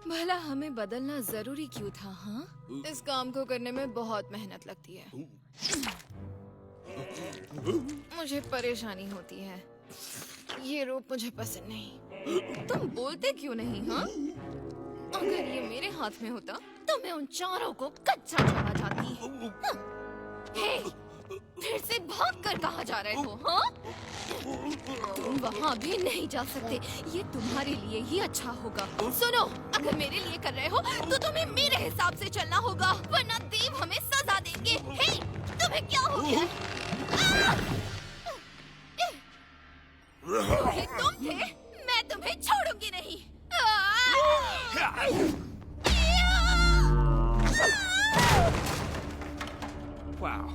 भला हमें बदलना जरूरी क्यों था? हाँ, इस काम को करने में बहुत मेहनत लगती है। मुझे परेशानी होती है। ये रूप मुझे पसंद नहीं। तुम बोलते क्यों नहीं? हाँ, अगर ये मेरे हाथ में होता तो मैं उन चारों को कच्चा छोड़ा जाती। हाँ। हे, फिर से भागकर कहाँ जा रहे हो? हाँ, तुम वहाँ भी नहीं जा सकते। ये तुम्हारे लिए ही अच्छा होगा। सुनो, अगर मेरे लिए कर रहे हो तो तुम्हें मेरे हिसाब से चलना होगा, वरना देव हमें सजा देंगे। हे, तुम्हें क्या हो गया? ये तुम थे? मैं तुम्हें छोड़ूंगी नहीं।
वाह,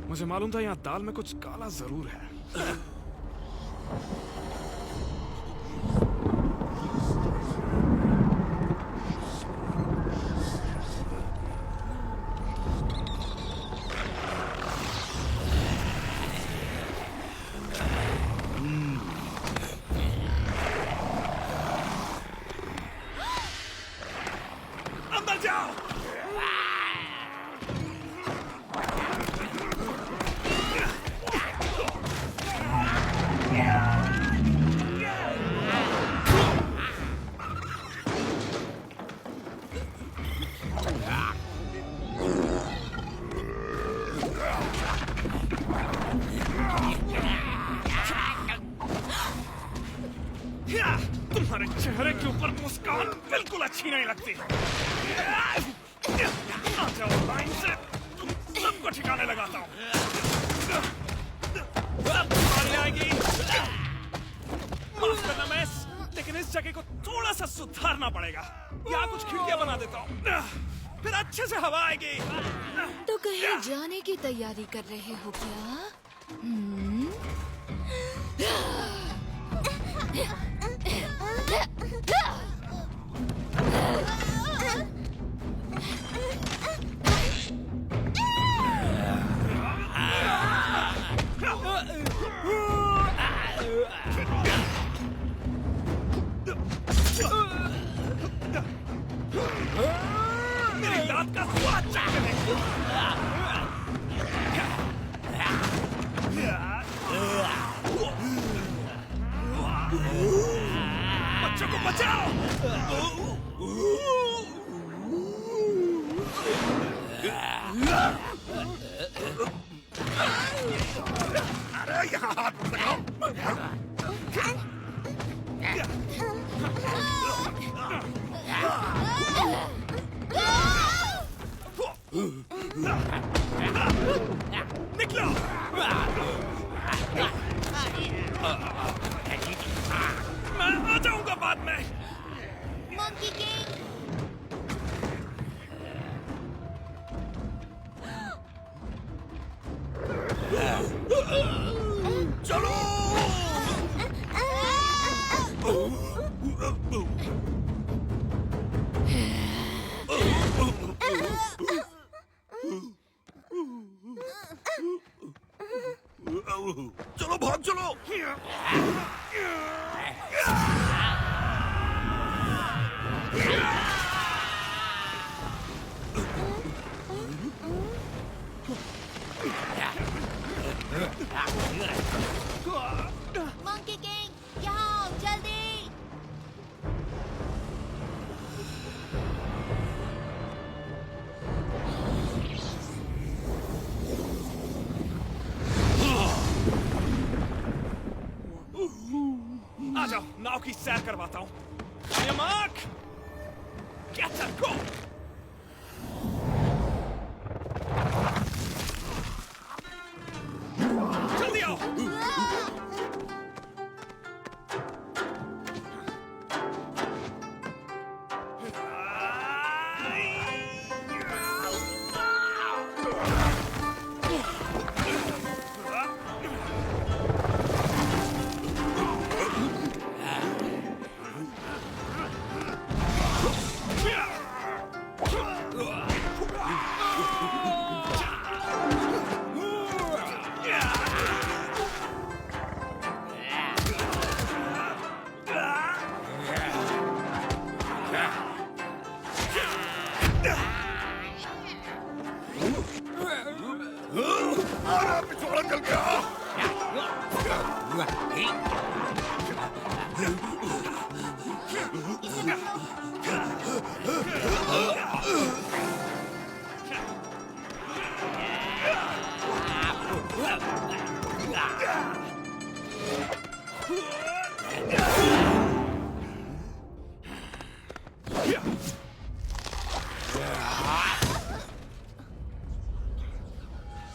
मुझे मालूम था यहाँ दाल में कुछ काला जरूर है। अंदर जाओ। तुम्हारे चेहरे के ऊपर मुस्कान बिल्कुल अच्छी नहीं लगती। आ जाओ लाइन से, तुम सबको ठिकाने लगाता हूँ। अब तुम्हारी आएगी। माफ करना मैस, लेकिन इस जगह को थोड़ा सा सुधारना पड़ेगा। यहाँ कुछ खिड़कियाँ बना देता हूँ, फिर अच्छे से हवा आएगी।
तो कहीं जाने की तैयारी कर रहे हो क्या?
मेरी लात का स्वाद चखने। बच्चों को बचाओ। अरे यहाँ हाथ मत लगाओ। निकलो। मैं आ जाऊंगा बाद में।
मंकी किंग,
चलो। आ जाओ, नाव की सैर करवाता हूँ। Mark, get her, go! जल्दी आओ।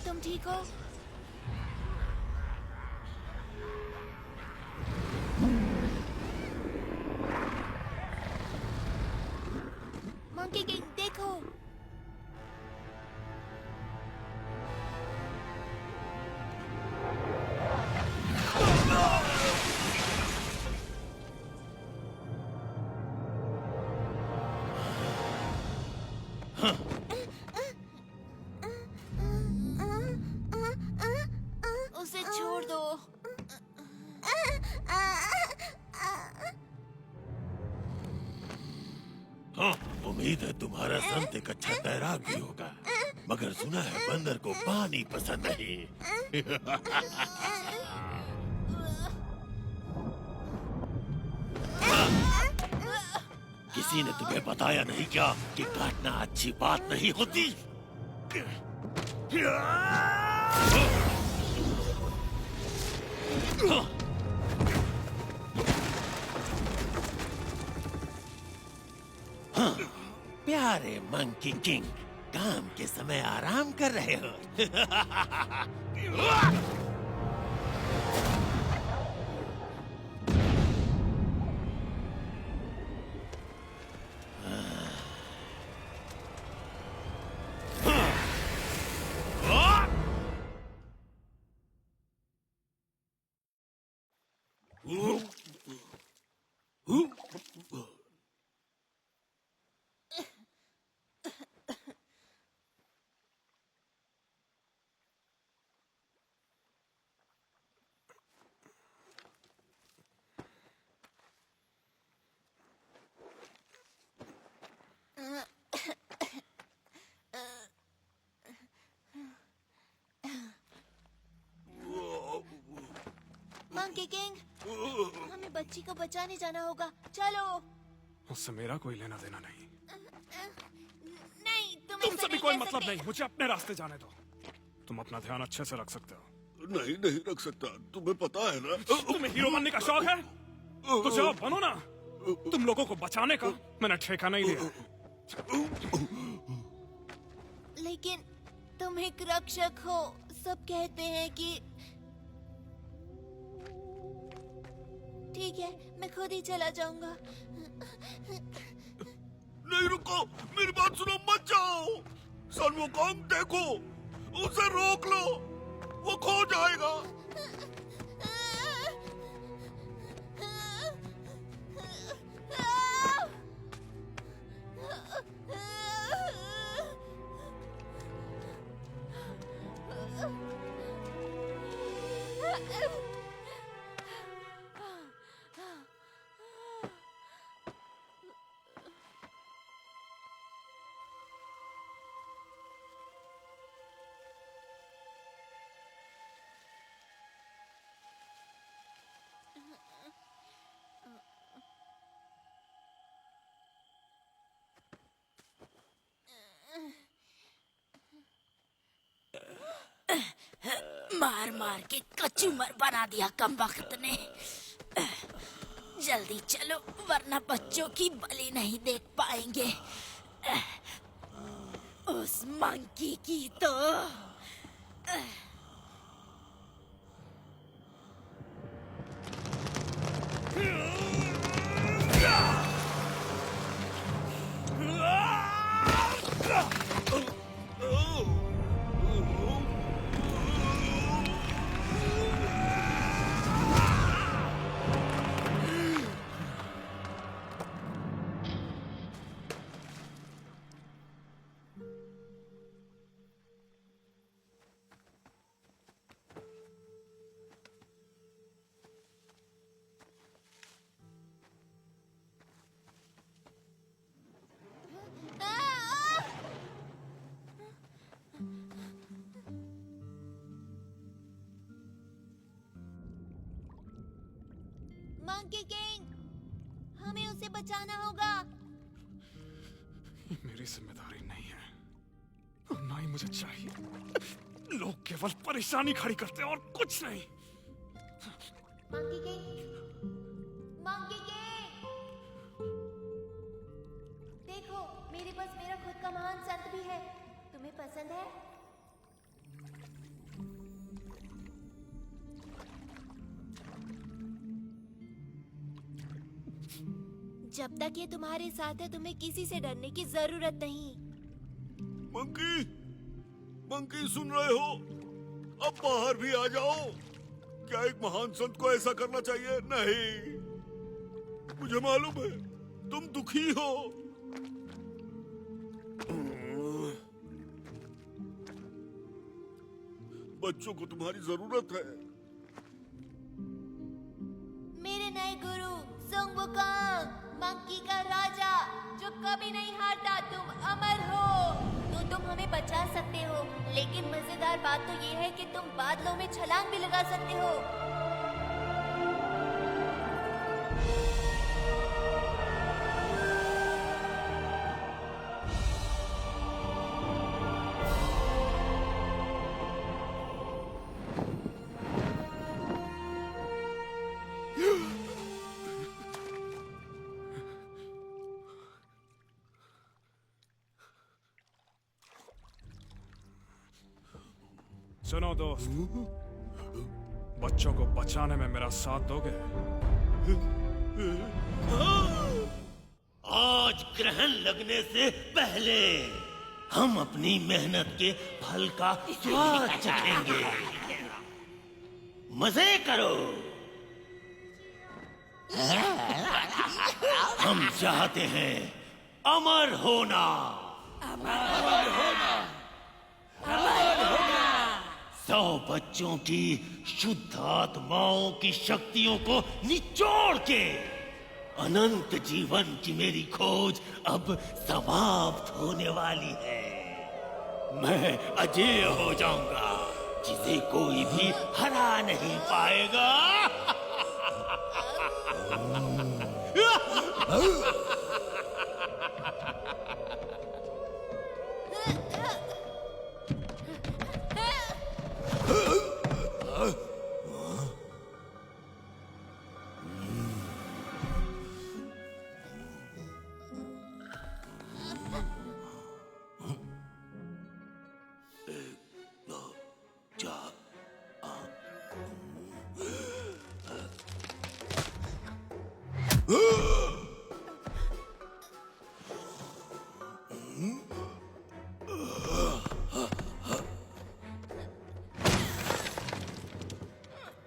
तुम ठीक हो? मंकी किंग देखो। उसे छोड़ दो।
हाँ, उम्मीद है तुम्हारा संत एक अच्छा तैराक भी होगा, मगर सुना है बंदर को पानी पसंद नहीं। किसी ने तुम्हें बताया नहीं क्या कि काटना अच्छी बात नहीं होती? हाँ, प्यारे मंकी किंग, काम के समय आराम कर रहे हो। मंकी किंग, हमें बच्ची को बचाने जाना होगा। चलो।
उससे मेरा कोई लेना देना नहीं।
नहीं,
तुमसे भी कोई मतलब नहीं। मुझे अपने रास्ते जाने दो। तुम अपना ध्यान अच्छे से रख सकते हो।
नहीं नहीं रख सकता, तुम्हें पता है ना।
तुम्हें हीरो बनने का शौक है तो जाओ बनो ना। तुम लोगों को बचाने का मैंने ठेका नहीं लिया।
लेकिन तुम एक रक्षक हो। सब कहते हैं कि ठीक है, मैं खुद ही चला जाऊंगा।
नहीं रुको, मेरी बात सुनो, मत जाओ। सन वुकोंग देखो, उसे रोक लो, वो खो जाएगा।
मार मार के कचूमर बना दिया कमबख्त ने। जल्दी चलो वरना बच्चों की बलि नहीं देख पाएंगे। उस मंकी की तो
मंकी किंग, हमें उसे बचाना होगा।
ये मेरी जिम्मेदारी नहीं है और ना ही मुझे चाहिए। लोग केवल परेशानी खड़ी करते हैं और कुछ नहीं।
मंकी किंग, मंकी किंग, देखो मेरे पास मेरा खुद का महान संत भी है। तुम्हें पसंद है? जब तक ये तुम्हारे साथ है तुम्हें किसी से डरने की जरूरत नहीं।
मंकी, मंकी सुन रहे हो? अब बाहर भी आ जाओ। क्या एक महान संत को ऐसा करना चाहिए? नहीं, मुझे मालूम है तुम दुखी हो। बच्चों को तुम्हारी जरूरत है।
मेरे नए गुरु संग वुकांग, मंकी का राजा जो कभी नहीं हारता, तुम अमर हो। तो तुम हमें बचा सकते हो, लेकिन मजेदार बात तो ये है कि तुम बादलों में छलांग भी लगा सकते हो।
सुनो दोस्त, बच्चों को बचाने में मेरा साथ दोगे?
आज ग्रहण लगने से पहले हम अपनी मेहनत के फल का स्वाद चखेंगे। मजे करो। हम चाहते हैं अमर होना। अमर होना। 100 बच्चों की शुद्ध आत्माओं की शक्तियों को निचोड़ के अनंत जीवन की मेरी खोज अब समाप्त होने वाली है। मैं अजेय हो जाऊंगा, जिसे कोई भी हरा नहीं पाएगा।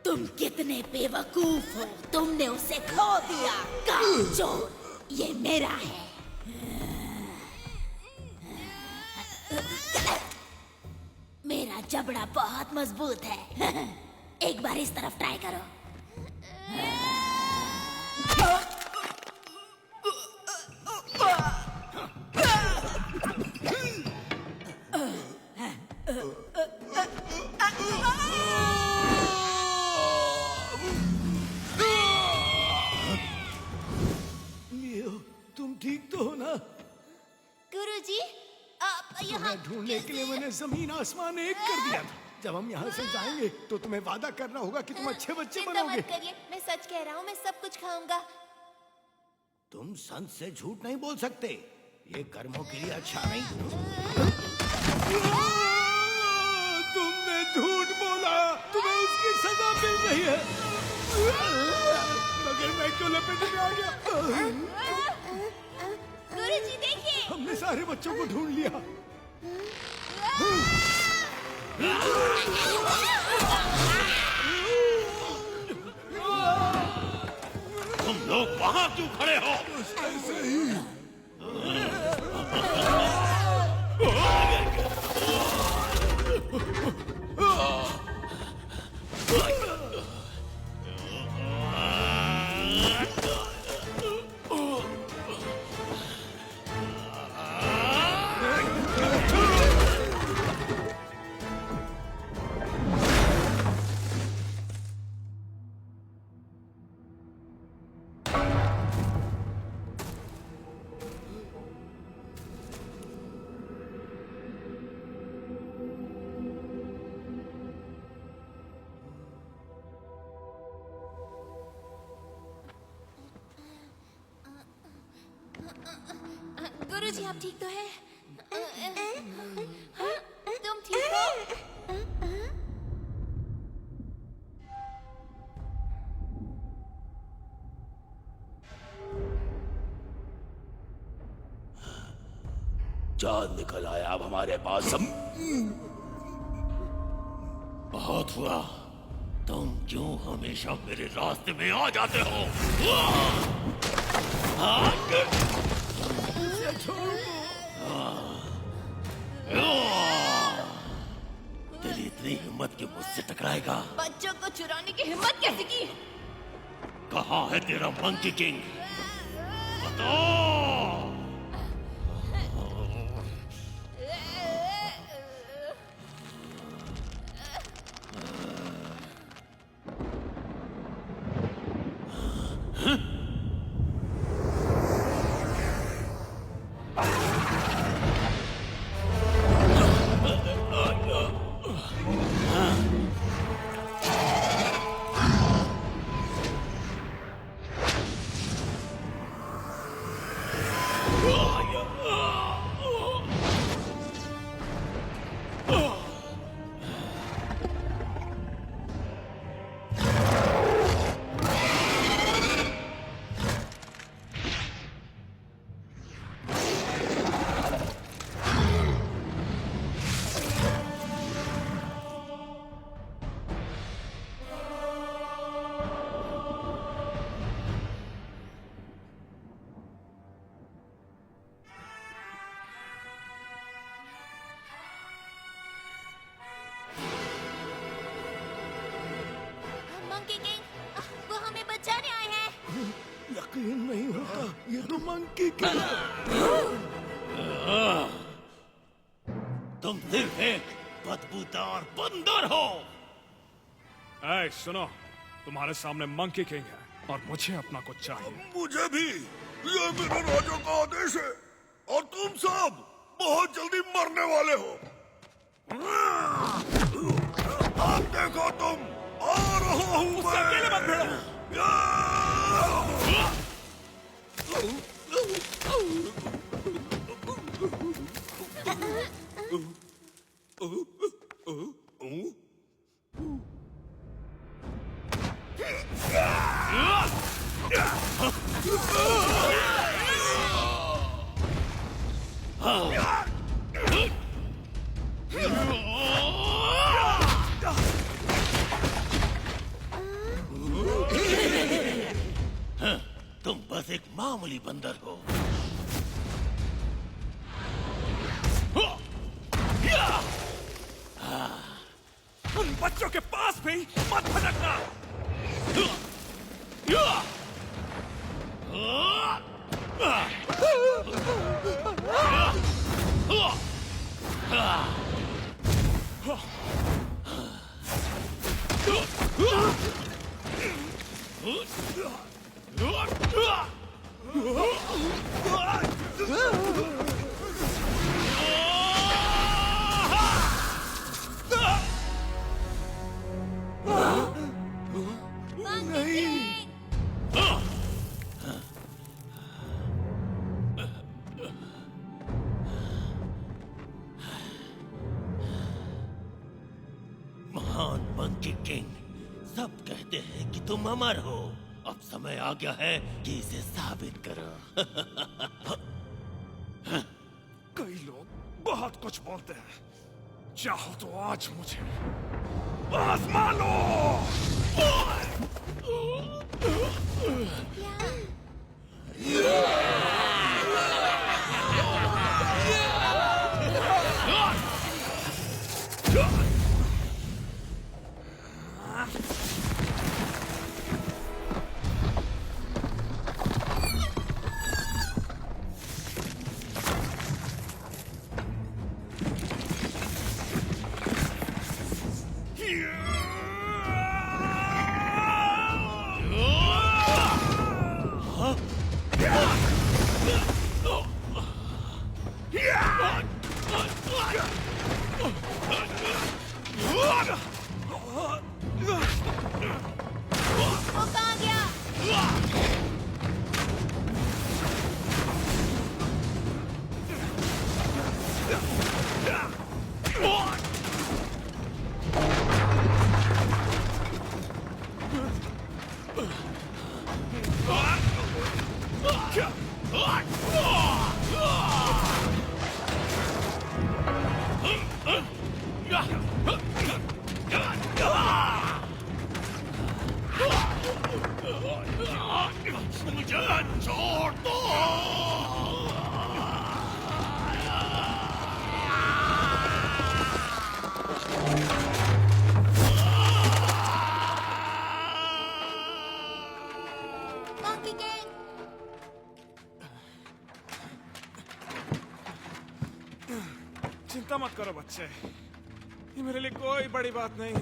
तुम कितने बेवकूफ हो, तुमने उसे खो दिया। कामचोर, ये मेरा है। मेरा जबड़ा बहुत मजबूत है। एक बार इस तरफ ट्राई करो।
तुम ठीक तो हो ना?
गुरुजी, आप यहाँ
तुम्हें ढूंढने के लिए मैंने जमीन आसमान एक कर दिया था। जब हम यहाँ से जाएंगे तो तुम्हें वादा करना होगा कि तुम अच्छे बच्चे
चिंता
बनोगे।
मत करिए, मैं सच कह रहा हूँ, मैं सब कुछ खाऊंगा।
तुम संत से झूठ नहीं बोल सकते, ये कर्मों के लिए अच्छा नहीं।
तुमने झूठ बोला, तुम्हें उसकी सजा मिल गई है। मगर मैं क्यों लपेटे में आ गया?
गुरुजी देखिए।
हमने सारे बच्चों को ढूंढ लिया।
तुम लोग वहां क्यों खड़े हो?
ऐसे ही।
गुरुजी आप ठीक तो हैं? तुम ठीक हो?
चांद निकल आया अब हमारे पास। हम बहुत हुआ, तुम क्यों हमेशा मेरे रास्ते में आ जाते हो? तेरी इतनी हिम्मत कि मुझसे टकराएगा?
बच्चों को चुराने की हिम्मत कैसे की?
कहाँ है तेरा मंकी किंग? बता।
मंकी किंग, वो हमें बचाने आए हैं।
यकीन नहीं होता, ये तो मंकी किंग है।
तुम सिर्फ एक बदबूदार बंदर हो।
ऐ सुनो, तुम्हारे सामने मंकी किंग है और मुझे अपना कुछ चाहिए।
मुझे भी, ये मेरे राजा का आदेश है और तुम सब बहुत जल्दी मरने वाले हो। अब देखो तुम, आ रहा हूं मैं।
अकेले मत भिड़ो।
तुम बस एक मामूली बंदर हो।
उन बच्चों के पास भी मत भटकना।
मंकी किंग, सब कहते हैं कि तुम अमर हो। अब समय आ गया है कि इसे साबित करो।
कई लोग बहुत कुछ बोलते हैं, चाहो तो आज मुझे आजमा लो।
वो कहाँ गया?
मुझे छोड़ दो।
मंकी किंग,
चिंता मत करो बच्चे, ये मेरे लिए कोई बड़ी बात नहीं।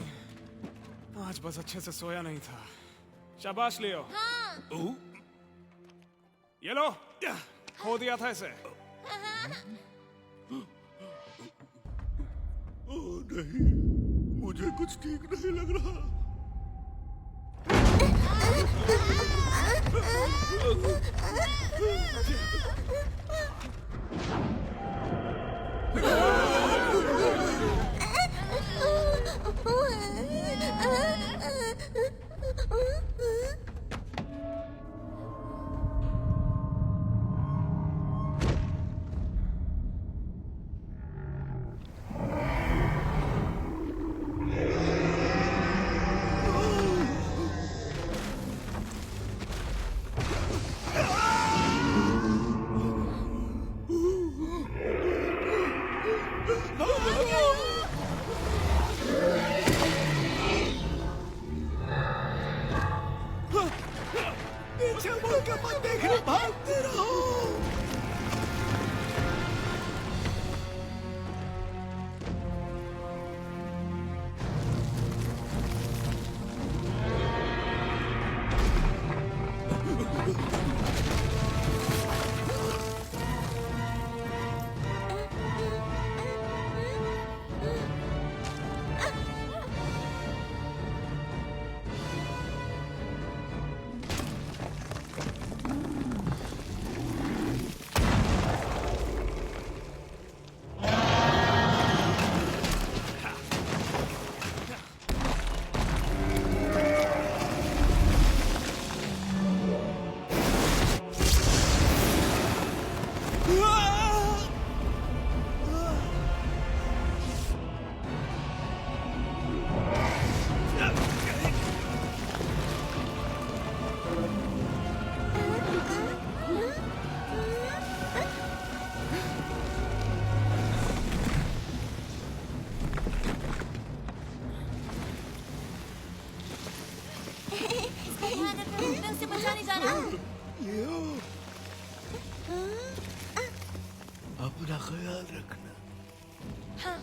आज बस अच्छे से सोया नहीं था। शाबाश लियो।
हाँ।
ये लो, खो दिया था इसे।
ओ नहीं, मुझे कुछ ठीक नहीं लग रहा।
पीछे मुड़ के मत देखना, भागते रहो।
मैं उसे बचाने जा रहा हूँ।
अपना ख्याल रखना।
हाँ।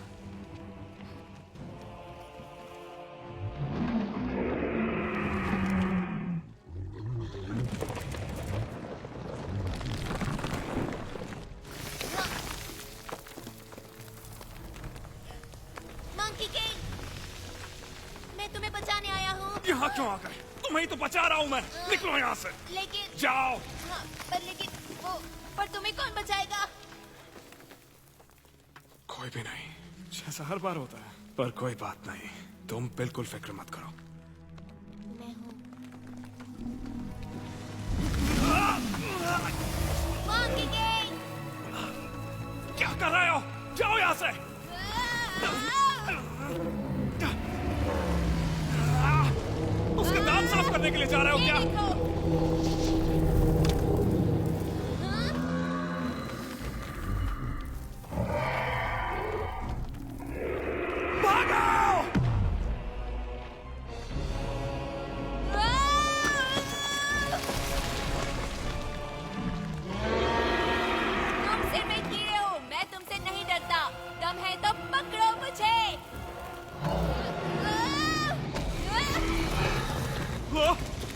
मंकी किंग, मैं तुम्हें बचाने आया हूँ।
यहाँ क्यों आ गए? तुम्हें ही तो बचा रहा हूँ मैं। निकलो यहाँ से।
लेकिन
जाओ।
हाँ, पर तुम्हें कौन बचाएगा?
कोई भी नहीं, जैसा हर बार होता है। पर कोई बात नहीं, तुम बिल्कुल फिक्र मत करो।
मैं हूँ।
क्या कर रहे हो? जाओ यहाँ से। उसके दांत साफ करने के लिए जा रहे हो क्या?
तुम सिर में कीड़े हो, मैं तुमसे नहीं डरता। दम है तो पकड़ो मुझे।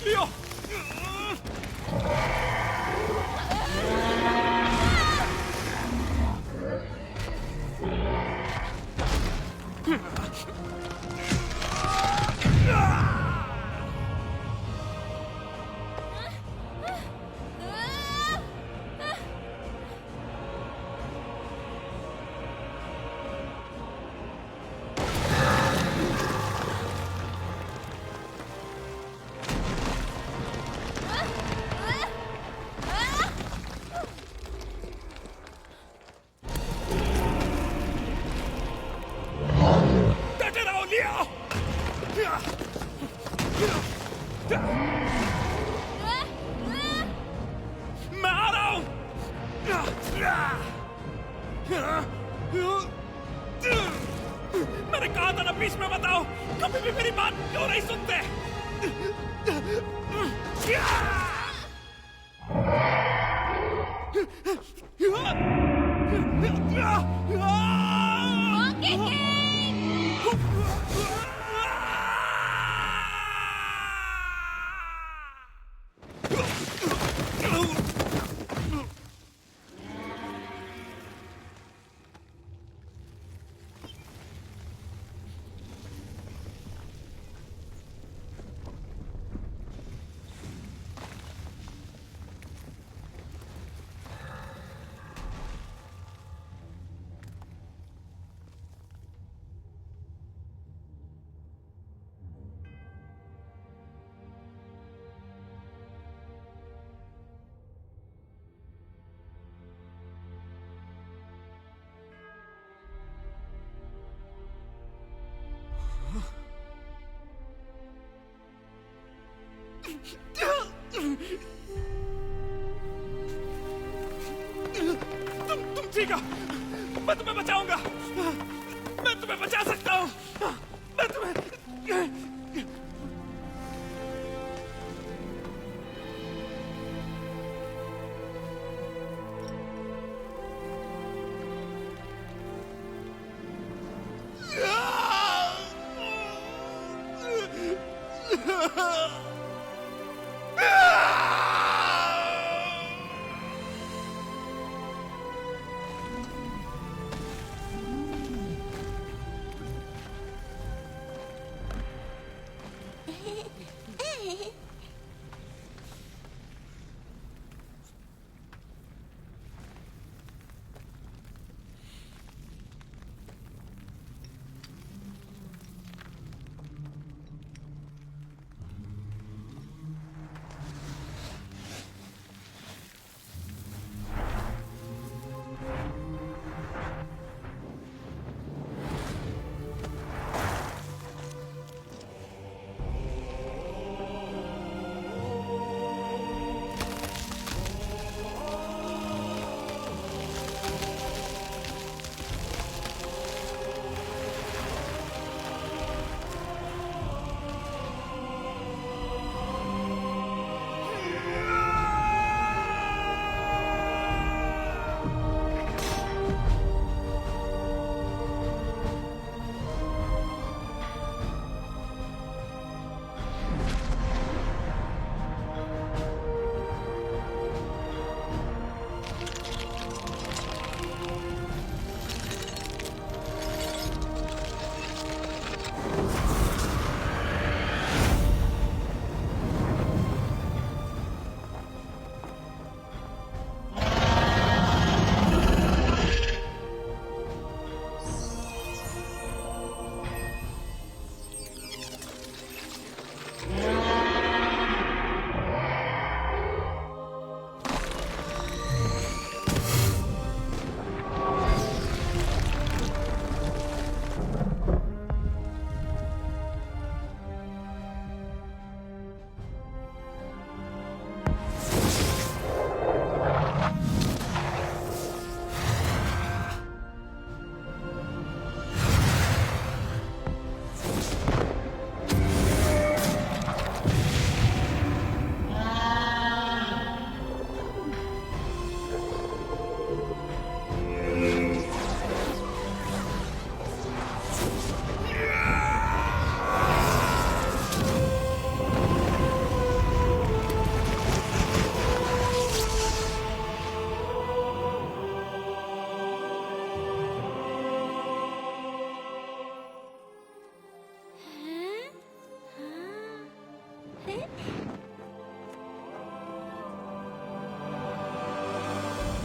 लियो। डटे रहो लियो। मैं आ रहा हूँ। मैंने कहा था ना बीच में बताओ, कभी भी मेरी बात क्यों नहीं सुनते? तुम ठीक हो? मैं तुम्हें बचाऊंगा। मैं तुम्हें बचा सकता हूँ। मैं तुम्हें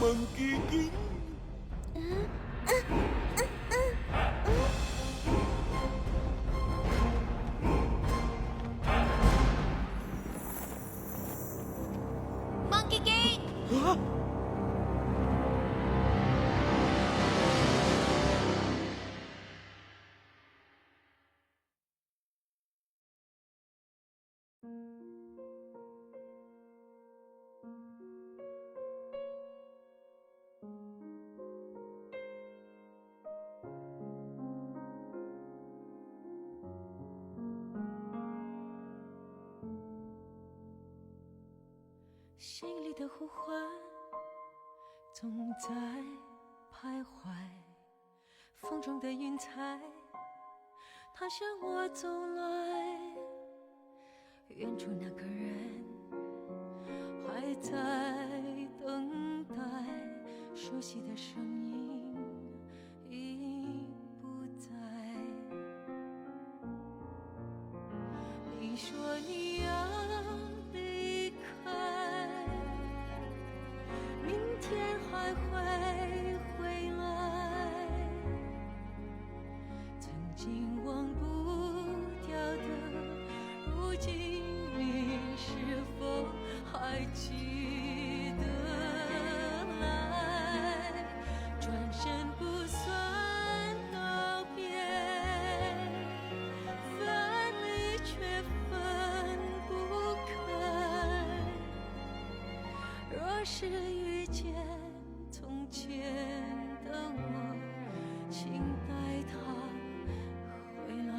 मंकी किंग।
मंकी किंग!
心里的呼唤总在徘徊，风中的云彩它向我走来，远处那个人还在等待，熟悉的声音已不在。你说你要离开，明天还会回来，曾经忘不掉的，如今你是否还记得来？转身不算告别，分离却分不开。若是遇见从前的我，请带他回来。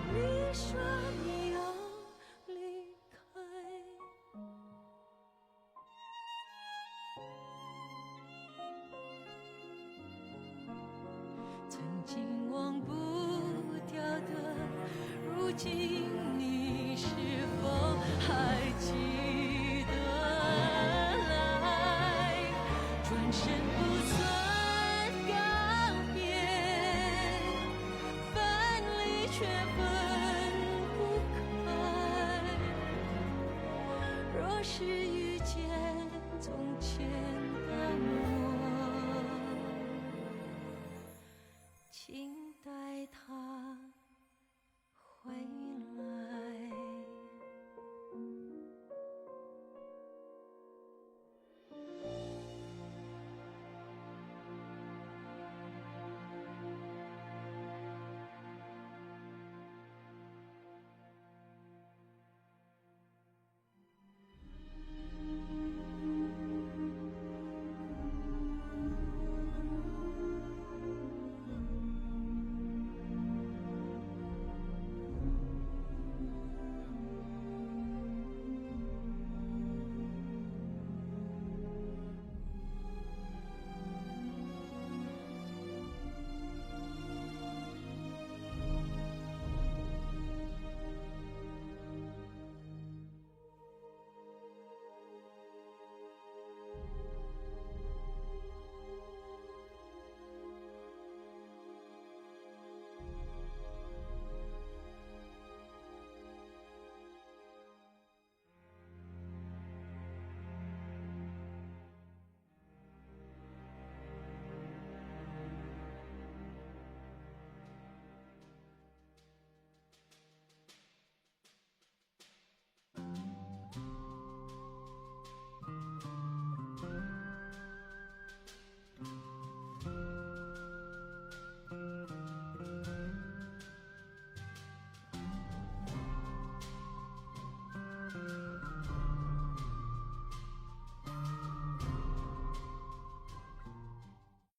你说你要离开，曾经忘不掉的，如今你是否还记得来？转身不算告别，分离却分不开。若是遇见从前的我，